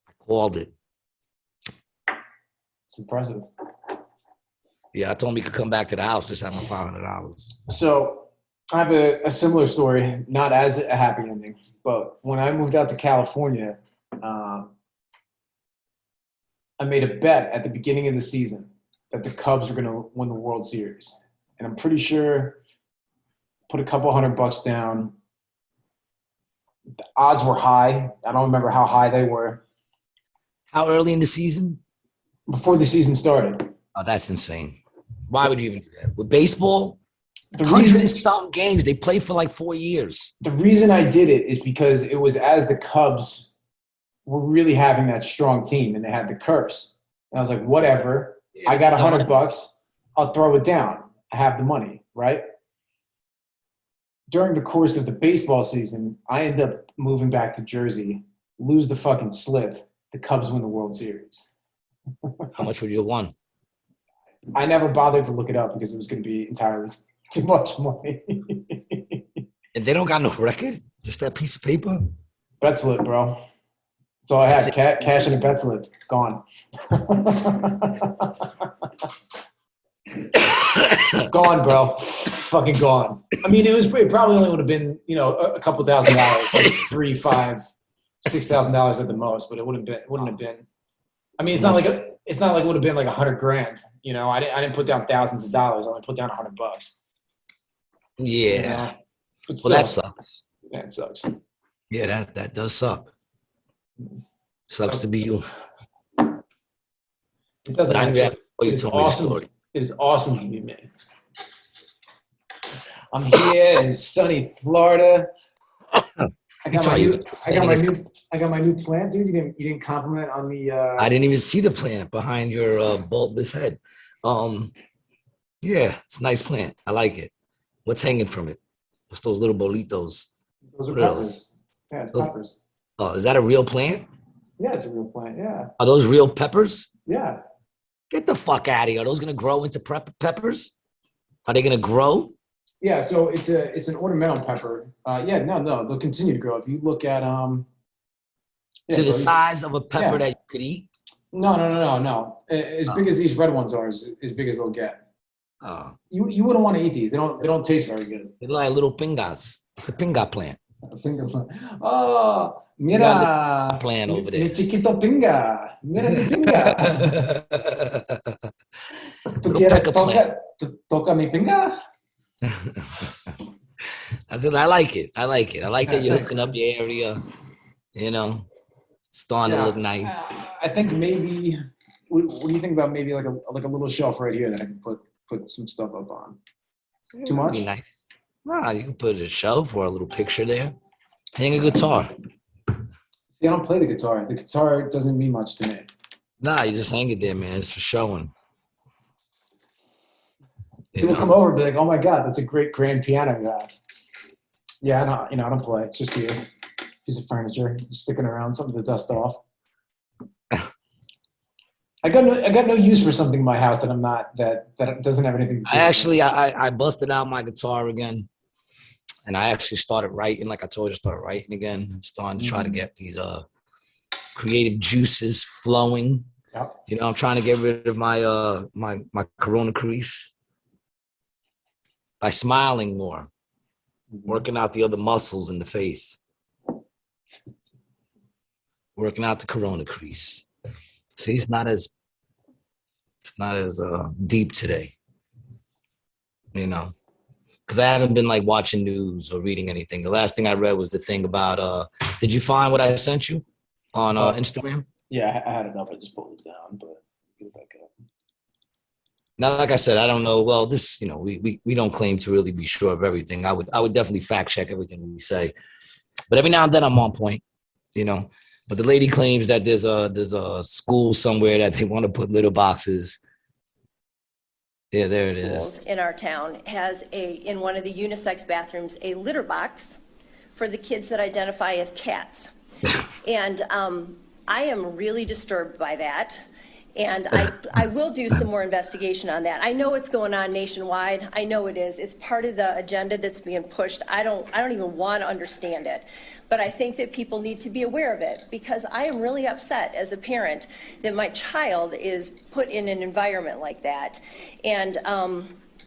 I called it. It's impressive. Yeah, I told him he could come back to the house, just have my $500. So I have a similar story, not as a happy ending, but when I moved out to California, I made a bet at the beginning of the season that the Cubs were going to win the World Series. And I'm pretty sure put a couple $100 down. The odds were high. I don't remember how high they were. How early in the season? Before the season started. Oh, that's insane. Why would you even do that? With baseball, The 100-something games, they played for like 4 years. The reason I did it is because it was as the Cubs were really having that strong team, and they had the curse. And I was like, whatever. Yeah, I got $100. I'll throw it down. I have the money, right? During the course of the baseball season, I end up moving back to Jersey, lose the fucking slip. The Cubs win the World Series. How much would you have won? I never bothered to look it up because it was going to be entirely too much money. And they don't got no record? Just that piece of paper? Bet slip, bro. That's all I had. Cash in a bet slip. Gone. Gone, bro. Fucking gone. I mean, it probably only would have been, a couple $1,000, like $3,000, $5,000, $6,000 at the most, but wouldn't have been. I mean, it's not like it would have been like $100,000. I didn't put down thousands of dollars. I only put down $100. Yeah. But Well, that sucks. Yeah, it sucks. Yeah, that does suck. Sucks to be you. It doesn't. It is awesome. It is awesome to be me. I'm here in sunny Florida. I got my new plant, dude. You didn't compliment on the. I didn't even see the plant behind your bulbous head. Yeah, it's a nice plant. I like it. What's hanging from it? What's those little bolitos? Those are peppers. Yeah, it's peppers. Oh, is that a real plant? Yeah, it's a real plant. Yeah. Are those real peppers? Yeah. Get the fuck out of here. Are those gonna grow into peppers? Are they gonna grow? Yeah, so it's an ornamental pepper. No, they'll continue to grow. If you look at To the size of a pepper that you could eat? No. As big as these red ones are, as big as they'll get. Oh. You wouldn't want to eat these. They don't taste very good. They're like little pingas. It's the pinga plant. Pinga plant. Oh, You got mira. the plant over there. Mi chiquito pinga. Mira mi pinga. ¿Tú quieres toca mi pinga? I said, I like it. I like that you're hooking up your area. You know, starting to look nice. I think maybe. What do you think about maybe like a little shelf right here that I can put some stuff up on? Too much? Be nice. Nah, you can put a shelf or a little picture there. Hang a guitar. See, I don't play the guitar. The guitar doesn't mean much to me. Nah, you just hang it there, man. It's for showing. People come over and be like, "Oh my God, that's a great grand piano you have." Yeah, I don't play. It's just here, piece of furniture, just sticking around, something to dust off. I got no use for something in my house that doesn't have anything to do. I busted out my guitar again, and I actually started writing. Like I told you, started writing again. I'm starting to try to get these creative juices flowing. Yep. You know, I'm trying to get rid of my my corona crease by smiling more, working out the other muscles in the face, working out the corona crease. See, it's not as deep today, you know, because I haven't been like watching news or reading anything. The last thing I read was the thing about, did you find what I sent you on Instagram? Yeah, I had it up. I just pulled it down, but get it back up. Now, like I said, I don't know. Well, this, you know, we don't claim to really be sure of everything. I would definitely fact check everything we say, but every now and then I'm on point, you know. But the lady claims that there's a school somewhere that they want to put litter boxes. Yeah, there it is. In our town has in one of the unisex bathrooms a litter box for the kids that identify as cats. And I am really disturbed by that. And I will do some more investigation on that. I know it's going on nationwide. I know it is. It's part of the agenda that's being pushed. I don't even want to understand it. But I think that people need to be aware of it, because I am really upset as a parent that my child is put in an environment like that. And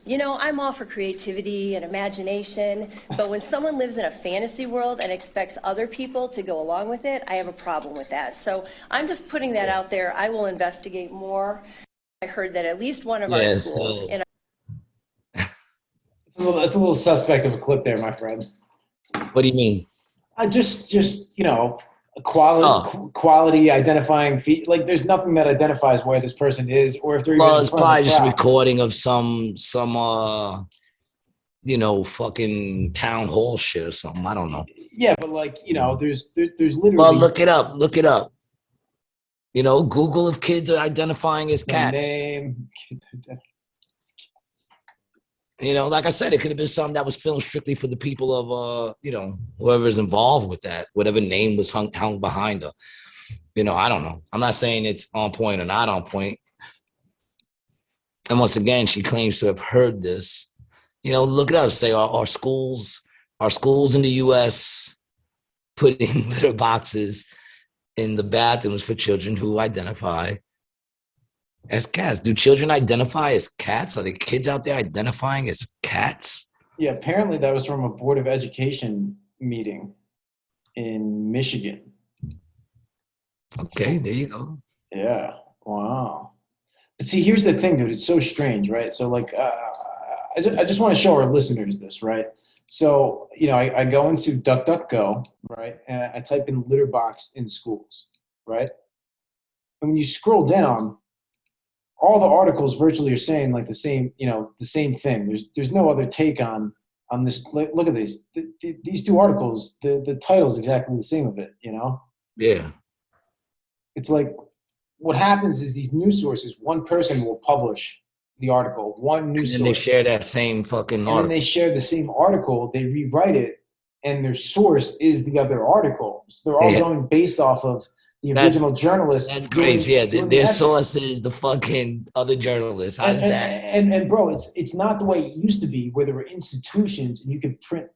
you know, I'm all for creativity and imagination, but when someone lives in a fantasy world and expects other people to go along with it, I have a problem with that. So I'm just putting that out there. I will investigate more. I heard that at least one of our schools in That's a little suspect of a clip there, my friend. What do you mean? I just you know, quality identifying like there's nothing that identifies where this person is, or if they're well, it's probably just a recording of some you know, fucking town hall shit or something. I don't know. Yeah, but like, you know, there's literally. Well, look it up. You know, Google if kids are identifying as cats. Name. You know, like I said, it could have been something that was filmed strictly for the people of, you know, whoever's involved with that, whatever name was hung behind her. You know, I don't know. I'm not saying it's on point or not on point. And once again, she claims to have heard this. You know, look it up. Say, are schools in the U.S. putting litter boxes in the bathrooms for children who identify as cats? Do children identify as cats? Are the kids out there identifying as cats? Yeah, apparently that was from a Board of Education meeting in Michigan. Okay, there you go. Yeah, wow. But see, here's the thing, dude. It's so strange, right? So, like, I just want to show our listeners this, right? So, you know, I go into DuckDuckGo, right? And I type in litter box in schools, right? And when you scroll down, all the articles virtually are saying like the same thing. There's no other take on this. Look at these two articles. The title is exactly the same of it, you know? Yeah. It's like what happens is these news sources, one person will publish the article, one news source. And they share that same fucking article. And then they share the same article, they rewrite it, and their source is the other article. So they're all going based off of the original journalist. That's great. Yeah, their source is the fucking other journalist. How's that? And bro, it's not the way it used to be, where there were institutions and you could print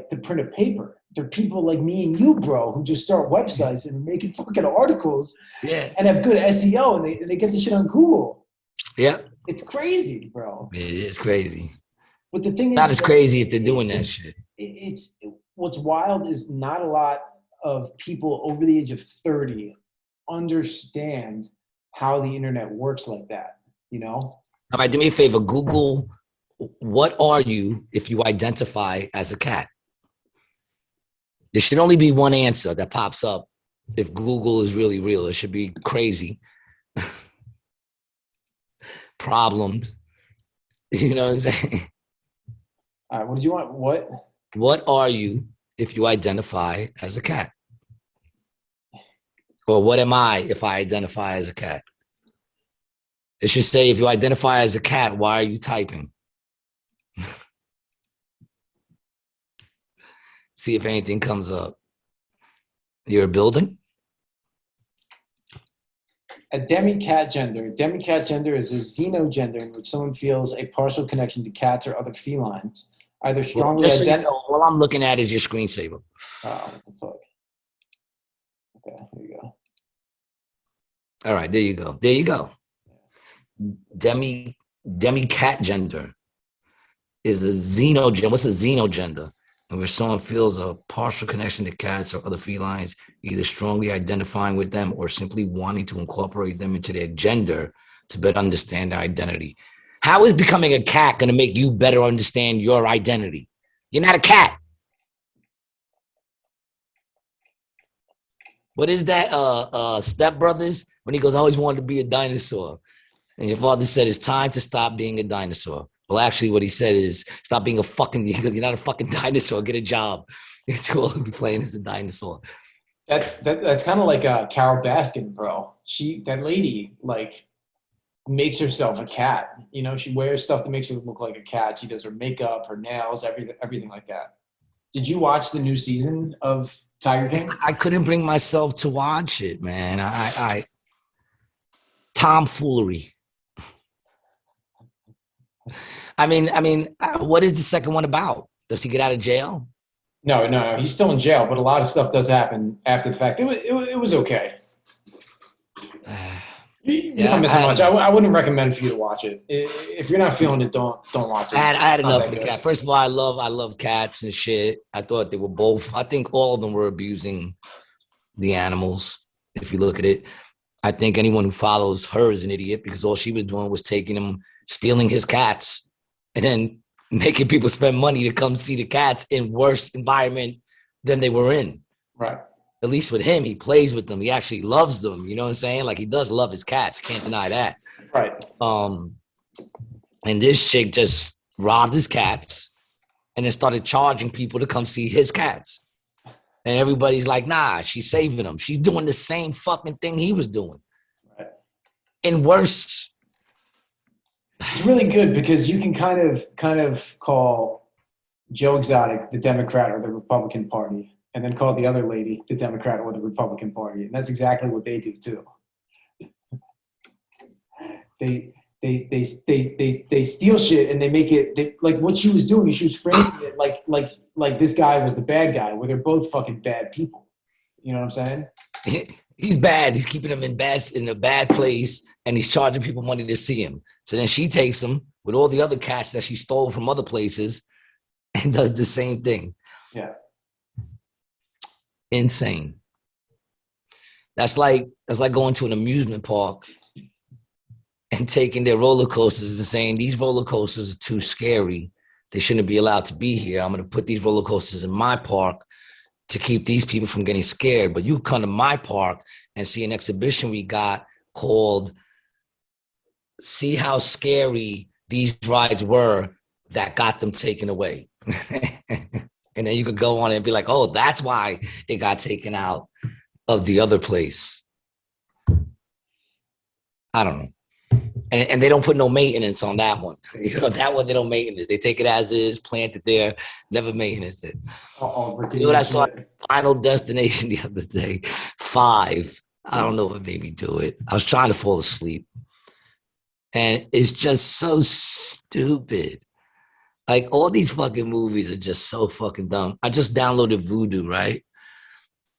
to print a paper. There are people like me and you, bro, who just start websites and making fucking articles, and have good SEO, and they get the shit on Google. Yeah, it's crazy, bro. It is crazy. But the thing is, not as crazy if they're doing that shit. it's what's wild is not a lot of people over the age of 30 understand how the internet works like that, you know? All right, do me a favor. Google, what are you if you identify as a cat? There should only be one answer that pops up if Google is really real. It should be crazy. Problemed. You know what I'm saying? All right, what did you want? What? What are you if you identify as a cat? Or what am I if I identify as a cat? It should say, if you identify as a cat, why are you typing? See if anything comes up. You're a building? A demi-cat gender. Demi-cat gender is a xenogender in which someone feels a partial connection to cats or other felines. Either strongly Just so you know, all I'm looking at is your screensaver. Oh, what the fuck? Okay, here you go. All right, there you go. There you go. Demi-cat gender is a xenogender. What's a xenogender? And where someone feels a partial connection to cats or other felines, either strongly identifying with them or simply wanting to incorporate them into their gender to better understand their identity. How is becoming a cat going to make you better understand your identity? You're not a cat. What is that? Step Brothers, when he goes, I always wanted to be a dinosaur. And your father said, it's time to stop being a dinosaur. Well, actually, what he said is, stop being a fucking, because you're not a fucking dinosaur. Get a job. You're too old to be playing as a dinosaur. That's kind of like Carol Baskin, bro. That lady, like, makes herself a cat. You know, she wears stuff that makes her look like a cat. She does her makeup, her nails, everything like that. Did you watch the new season of Tiger King? I couldn't bring myself to watch it, man. I tomfoolery. I mean, what is the second one about? Does he get out of jail? No, he's still in jail, but a lot of stuff does happen after the fact. It was okay. You don't miss much. I wouldn't recommend for you to watch it. If you're not feeling it, don't watch it. I had enough of the cat. First of all, I love cats and shit. I thought they were both. I think all of them were abusing the animals. If you look at it, I think anyone who follows her is an idiot because all she was doing was taking him, stealing his cats, and then making people spend money to come see the cats in worse environment than they were in. Right. At least with him, he plays with them. He actually loves them. You know what I'm saying? Like, he does love his cats. Can't deny that. Right. And this chick just robbed his cats and then started charging people to come see his cats. And everybody's like, nah, she's saving them. She's doing the same fucking thing he was doing. Right. And worse. It's really good because you can kind of call Joe Exotic the Democrat or the Republican Party, and then call the other lady the Democrat or the Republican Party. And that's exactly what they do too. They steal shit and they make it like what she was doing. She was framing it like this guy was the bad guy, where they're both fucking bad people. You know what I'm saying? He's bad. He's keeping them in a bad place, and he's charging people money to see him. So then she takes him with all the other cats that she stole from other places and does the same thing. Yeah. Insane. That's like going to an amusement park and taking their roller coasters and saying, these roller coasters are too scary. They shouldn't be allowed to be here. I'm going to put these roller coasters in my park to keep these people from getting scared. But you come to my park and see an exhibition we got called See How Scary These Rides Were That Got Them Taken Away. And then you could go on and be like, oh, that's why it got taken out of the other place. I don't know. And they don't put no maintenance on that one. You know, that one, they don't maintenance. They take it as is, plant it there, never maintenance it. You know what I saw Final Destination the other day? 5. I don't know what made me do it. I was trying to fall asleep. And it's just so stupid. Like, all these fucking movies are just so fucking dumb. I just downloaded Vudu, right?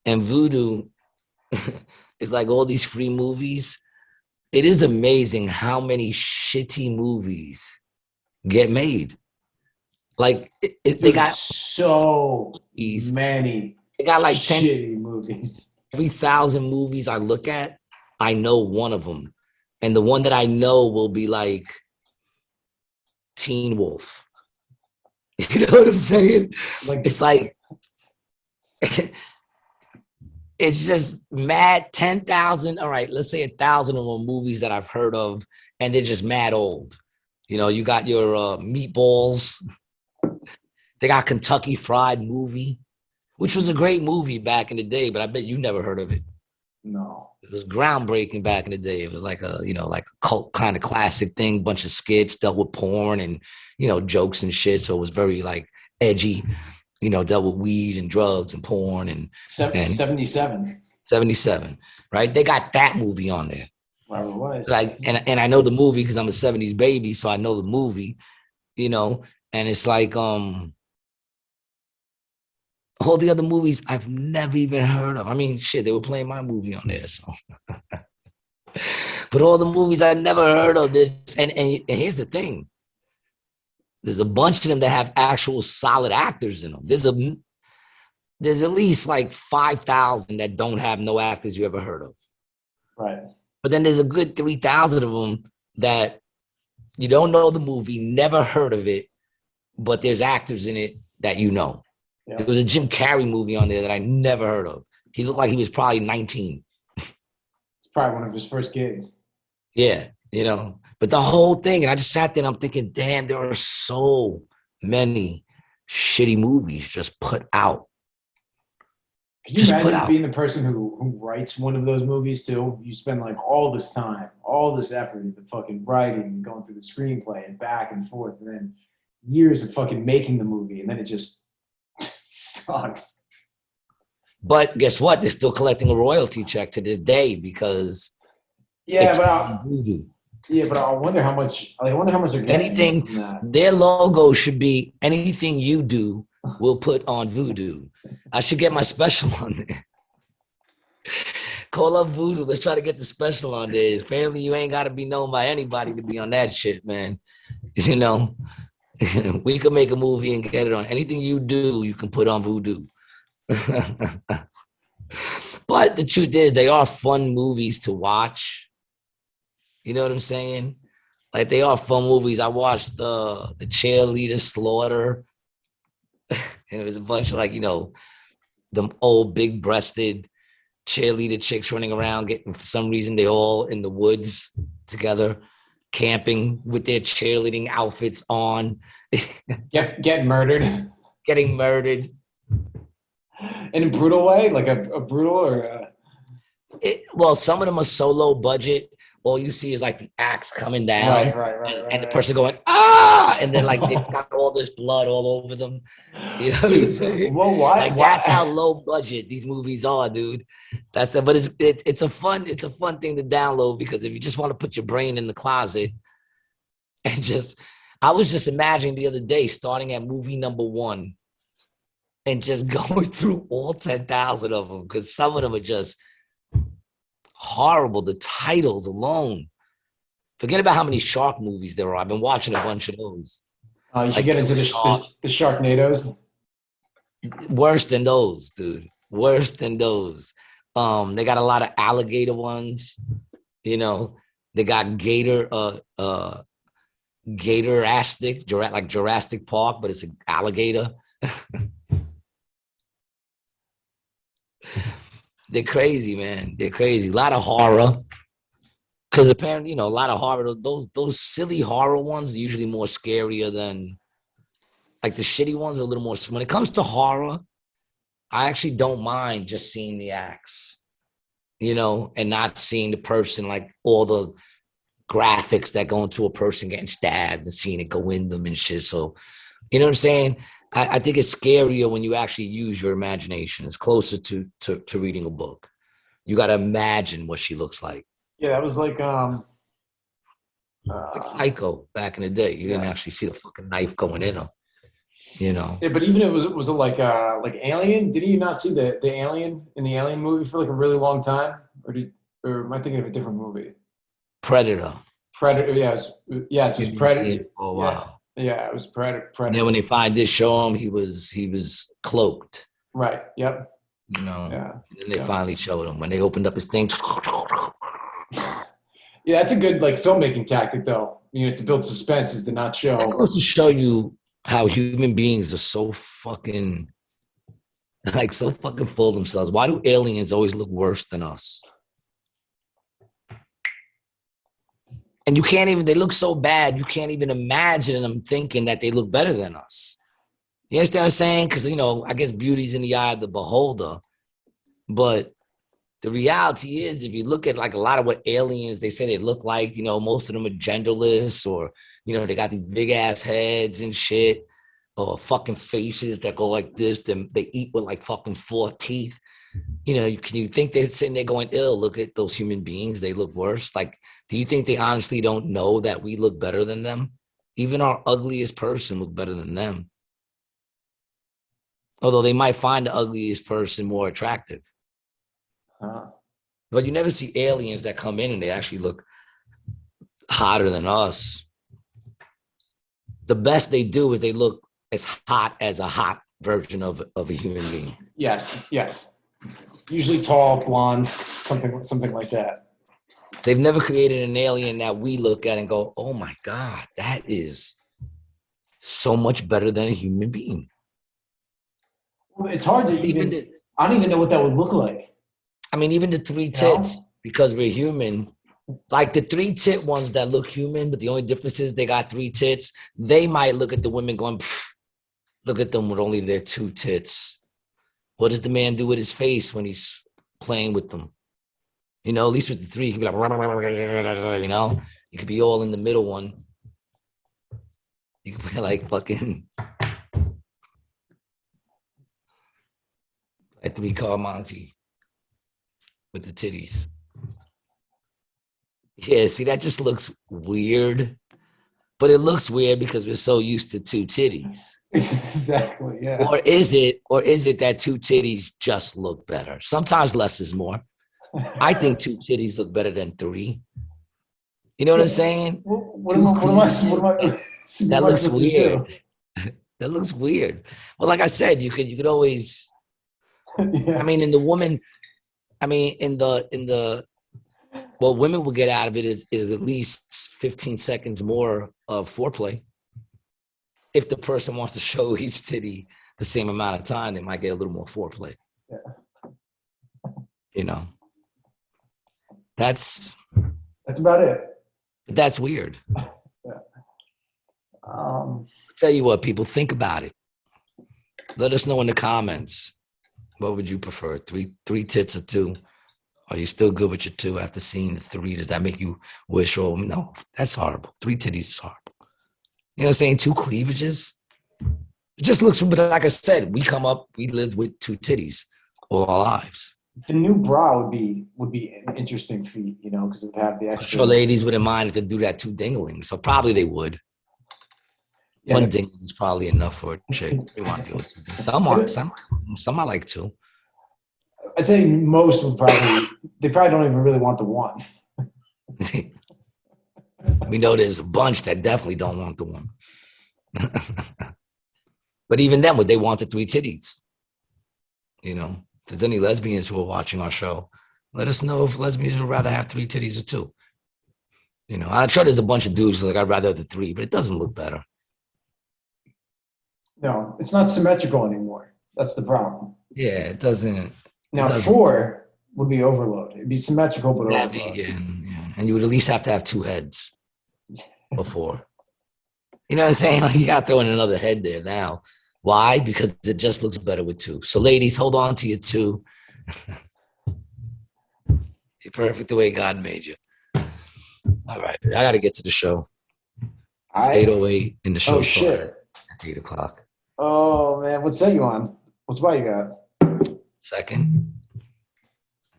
And Vudu is like all these free movies. It is amazing how many shitty movies get made. Like they Dude, got so movies. many They got like 10 shitty movies. every 1,000 movies I look at, I know one of them. And the one that I know will be like Teen Wolf. You know what I'm saying? Like, It's like it's just mad 10,000. All right, let's say 1,000 of them movies that I've heard of, and they're just mad old. You know, you got your Meatballs. They got Kentucky Fried Movie, which was a great movie back in the day, but I bet you never heard of it. no. It was groundbreaking back in the day. It was like a, you know, like a cult kind of classic thing, bunch of skits, dealt with porn and, you know, jokes and shit. So it was very like edgy, you know, dealt with weed and drugs and porn and 77. 77, right? They got that movie on there. Whatever it was. Like, and I know the movie because I'm a 70s baby, so I know the movie, you know, and it's like all the other movies I've never even heard of. I mean, shit, they were playing my movie on there, so. But all the movies I never heard of this, and here's the thing. There's a bunch of them that have actual solid actors in them. There's at least like 5,000 that don't have no actors you ever heard of. Right. But then there's a good 3,000 of them that you don't know the movie, never heard of it, but there's actors in it that you know. Yeah. There was a Jim Carrey movie on there that I never heard of. He looked like he was probably 19. It's probably one of his first gigs. Yeah, you know. But the whole thing, and I just sat there and I'm thinking, damn, there are so many shitty movies just put out. Can you imagine being the person who writes one of those movies too? You spend like all this time, all this effort into fucking writing and going through the screenplay and back and forth, and then years of fucking making the movie, and then it just sucks. But guess what? They're still collecting a royalty check to this day because but I wonder how much. I wonder how much they're getting. Anything, their logo should be anything you do, we'll put on Voodoo. I should get my special on there. Call up Voodoo. Let's try to get the special on there. Apparently, you ain't got to be known by anybody to be on that shit, man. You know, we could make a movie and get it on. Anything you do, you can put on Voodoo. But the truth is, they are fun movies to watch. You know what I'm saying? Like, they are fun movies. I watched the Cheerleader Slaughter. And it was a bunch of, like, you know, them old big-breasted cheerleader chicks running around, getting, for some reason, they all in the woods together, camping with their cheerleading outfits on. Getting murdered. Getting murdered. In a brutal way? Like a brutal or a... Well, some of them are solo budget. All you see is like the axe coming down, and the person going, ah, and then like it's got all this blood all over them. You know what I'm saying? Well, why? Like that's how low budget these movies are, dude. But it's a fun thing to download because if you just want to put your brain in the closet and I was just imagining the other day starting at movie number 1 and just going through all 10,000 of them because some of them are just horrible. The titles alone. Forget about how many shark movies there are. I've been watching a bunch of those. You should get into the Sharknadoes. Worse than those, dude. Worse than those. They got a lot of alligator ones. You know, they got Gatorastic, like Jurassic Park, but it's an alligator. They're crazy, man. They're crazy. A lot of horror. Because apparently, you know, a lot of horror. Those silly horror ones are usually more scarier than, like, the shitty ones are a little more. When it comes to horror, I actually don't mind just seeing the acts, you know, and not seeing the person, like all the graphics that go into a person getting stabbed and seeing it go in them and shit. So, you know what I'm saying? I think it's scarier when you actually use your imagination. It's closer to reading a book. You got to imagine what she looks like. Yeah, that was like Psycho back in the day. You didn't actually see the fucking knife going in them. You know. Yeah, but even it was like Alien. Did you not see the Alien in the Alien movie for like a really long time, or am I thinking of a different movie? Predator. Yes, it's Predator. Oh wow. Yeah, it was Predator. And then when they finally did show him, he was cloaked. Right. Yep. You know. Yeah. And then they finally showed him when they opened up his thing. Yeah, that's a good like filmmaking tactic, though. You know, to build suspense is to not show. That goes to show you how human beings are so fucking full of themselves. Why do aliens always look worse than us? And you can't even, they look so bad, you can't even imagine them thinking that they look better than us. You understand what I'm saying? Because, you know, I guess beauty's in the eye of the beholder. But the reality is, if you look at like a lot of what aliens, they say they look like, you know, most of them are genderless, or, you know, they got these big ass heads and shit, or fucking faces that go like this. They eat with like fucking 4 teeth. You know, can you think they're sitting there going, ill, look at those human beings, they look worse? Like, do you think they honestly don't know that we look better than them? Even our ugliest person look better than them. Although they might find the ugliest person more attractive. But you never see aliens that come in and they actually look hotter than us. The best they do is they look as hot as a hot version of a human being. Yes. Usually tall, blonde, something like that. They've never created an alien that we look at and go, oh my God, that is so much better than a human being. Well, it's hard to I don't even know what that would look like. I mean, even the 3 tits, because we're human, like the 3 tit ones that look human, but the only difference is they got 3 tits. They might look at the women going, look at them with only their 2 tits. What does the man do with his face when he's playing with them? You know, at least with the 3, he can be like, you know, you could be all in the middle one. You could be like fucking a 3-car Monty with the titties. Yeah, see, that just looks weird. But it looks weird because we're so used to 2 titties. Exactly, yeah. Or is it that 2 titties just look better? Sometimes less is more. I think 2 titties look better than 3. You know what I'm saying? What am I that looks weird. That looks weird. Well, like I said, you could always. Yeah. I mean, in the woman. I mean, in the. What women will get out of it is at least 15 seconds more of foreplay. If the person wants to show each titty the same amount of time, they might get a little more foreplay. Yeah. You know. That's about it. That's weird. Yeah. Tell you what, people, think about it. Let us know in the comments. What would you prefer? 3 tits or 2? Are you still good with your 2 after seeing the 3? Does that make you wish, oh, no, that's horrible. 3 titties is horrible. You know what I'm saying? 2 cleavages. It just looks, but like I said, we lived with 2 titties all our lives. The new bra would be an interesting feat, you know, because it would have the extra. I'm sure ladies wouldn't mind to do that 2 dingling, so probably they would. Yeah, 1 dingling is probably enough for a chick. They want to do it 2. Some I like 2. I'd say most would they probably don't even really want the 1. We know there's a bunch that definitely don't want the 1. But even then, would they want the 3 titties? You know, if there's any lesbians who are watching our show, let us know if lesbians would rather have 3 titties or 2. You know, I'm sure there's a bunch of dudes who like, I'd rather have the 3, but it doesn't look better. No, it's not symmetrical anymore. That's the problem. Yeah, it doesn't. Now, 4 would be overload. It'd be symmetrical, but overload. Yeah. And you would at least have to have 2 heads before. You know what I'm saying? Like, you got to throw in another head there now. Why? Because it just looks better with 2. So, ladies, hold on to your 2. You're perfect the way God made you. All right. I got to get to the show. It's 8:08 and the show started at 8 o'clock. Oh, man. What set you on? What's about you got? Second.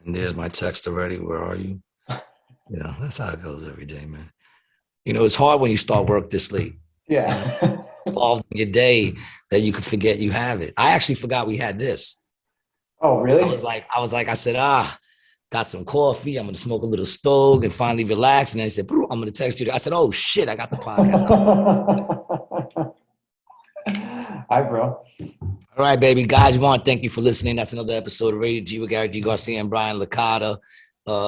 And there's my text already. Where are you? You know, that's how it goes every day, man. You know, it's hard when you start work this late. Yeah. Involved in your day that you could forget you have it. I actually forgot we had this. Oh, really? I said, got some coffee. I'm going to smoke a little stove and finally relax. And then he said, I'm going to text you. I said, oh, shit, I got the podcast. Hi, bro. All right, baby. Guys, we want to thank you for listening. That's another episode of Rated G with Garcia and Brian Licata.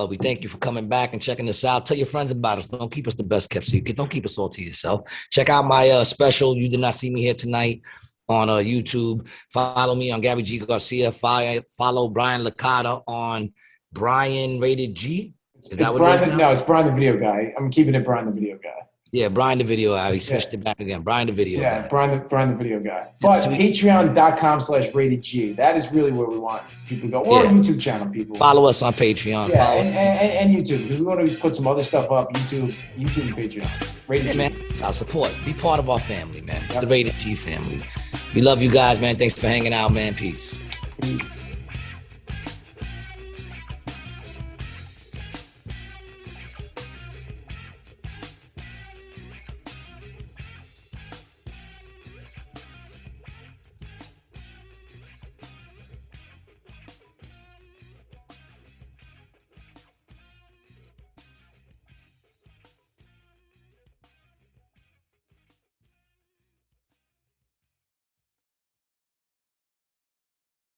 We thank you for coming back and checking us out. Tell your friends about us. Don't keep us the best kept secret. Don't keep us all to yourself. Check out my special, You Did Not See Me Here Tonight, on YouTube. Follow me on Gary G. Garcia. Follow Brian Licata on Brian Rated G. Is that what it is now? No, it's Brian the Video Guy. I'm keeping it Brian the Video Guy. Yeah, Brian the Video Guy. He switched it back again. Brian the Video Guy. Brian the Video Guy. But patreon.com/ratedg. That is really where we want people to go. Or YouTube channel people. Follow us on Patreon. Yeah, and YouTube. Because we want to put some other stuff up. YouTube and Patreon. Rated G. Man, it's our support. Be part of our family, man. Yep. The Rated G family. We love you guys, man. Thanks for hanging out, man. Peace. Peace.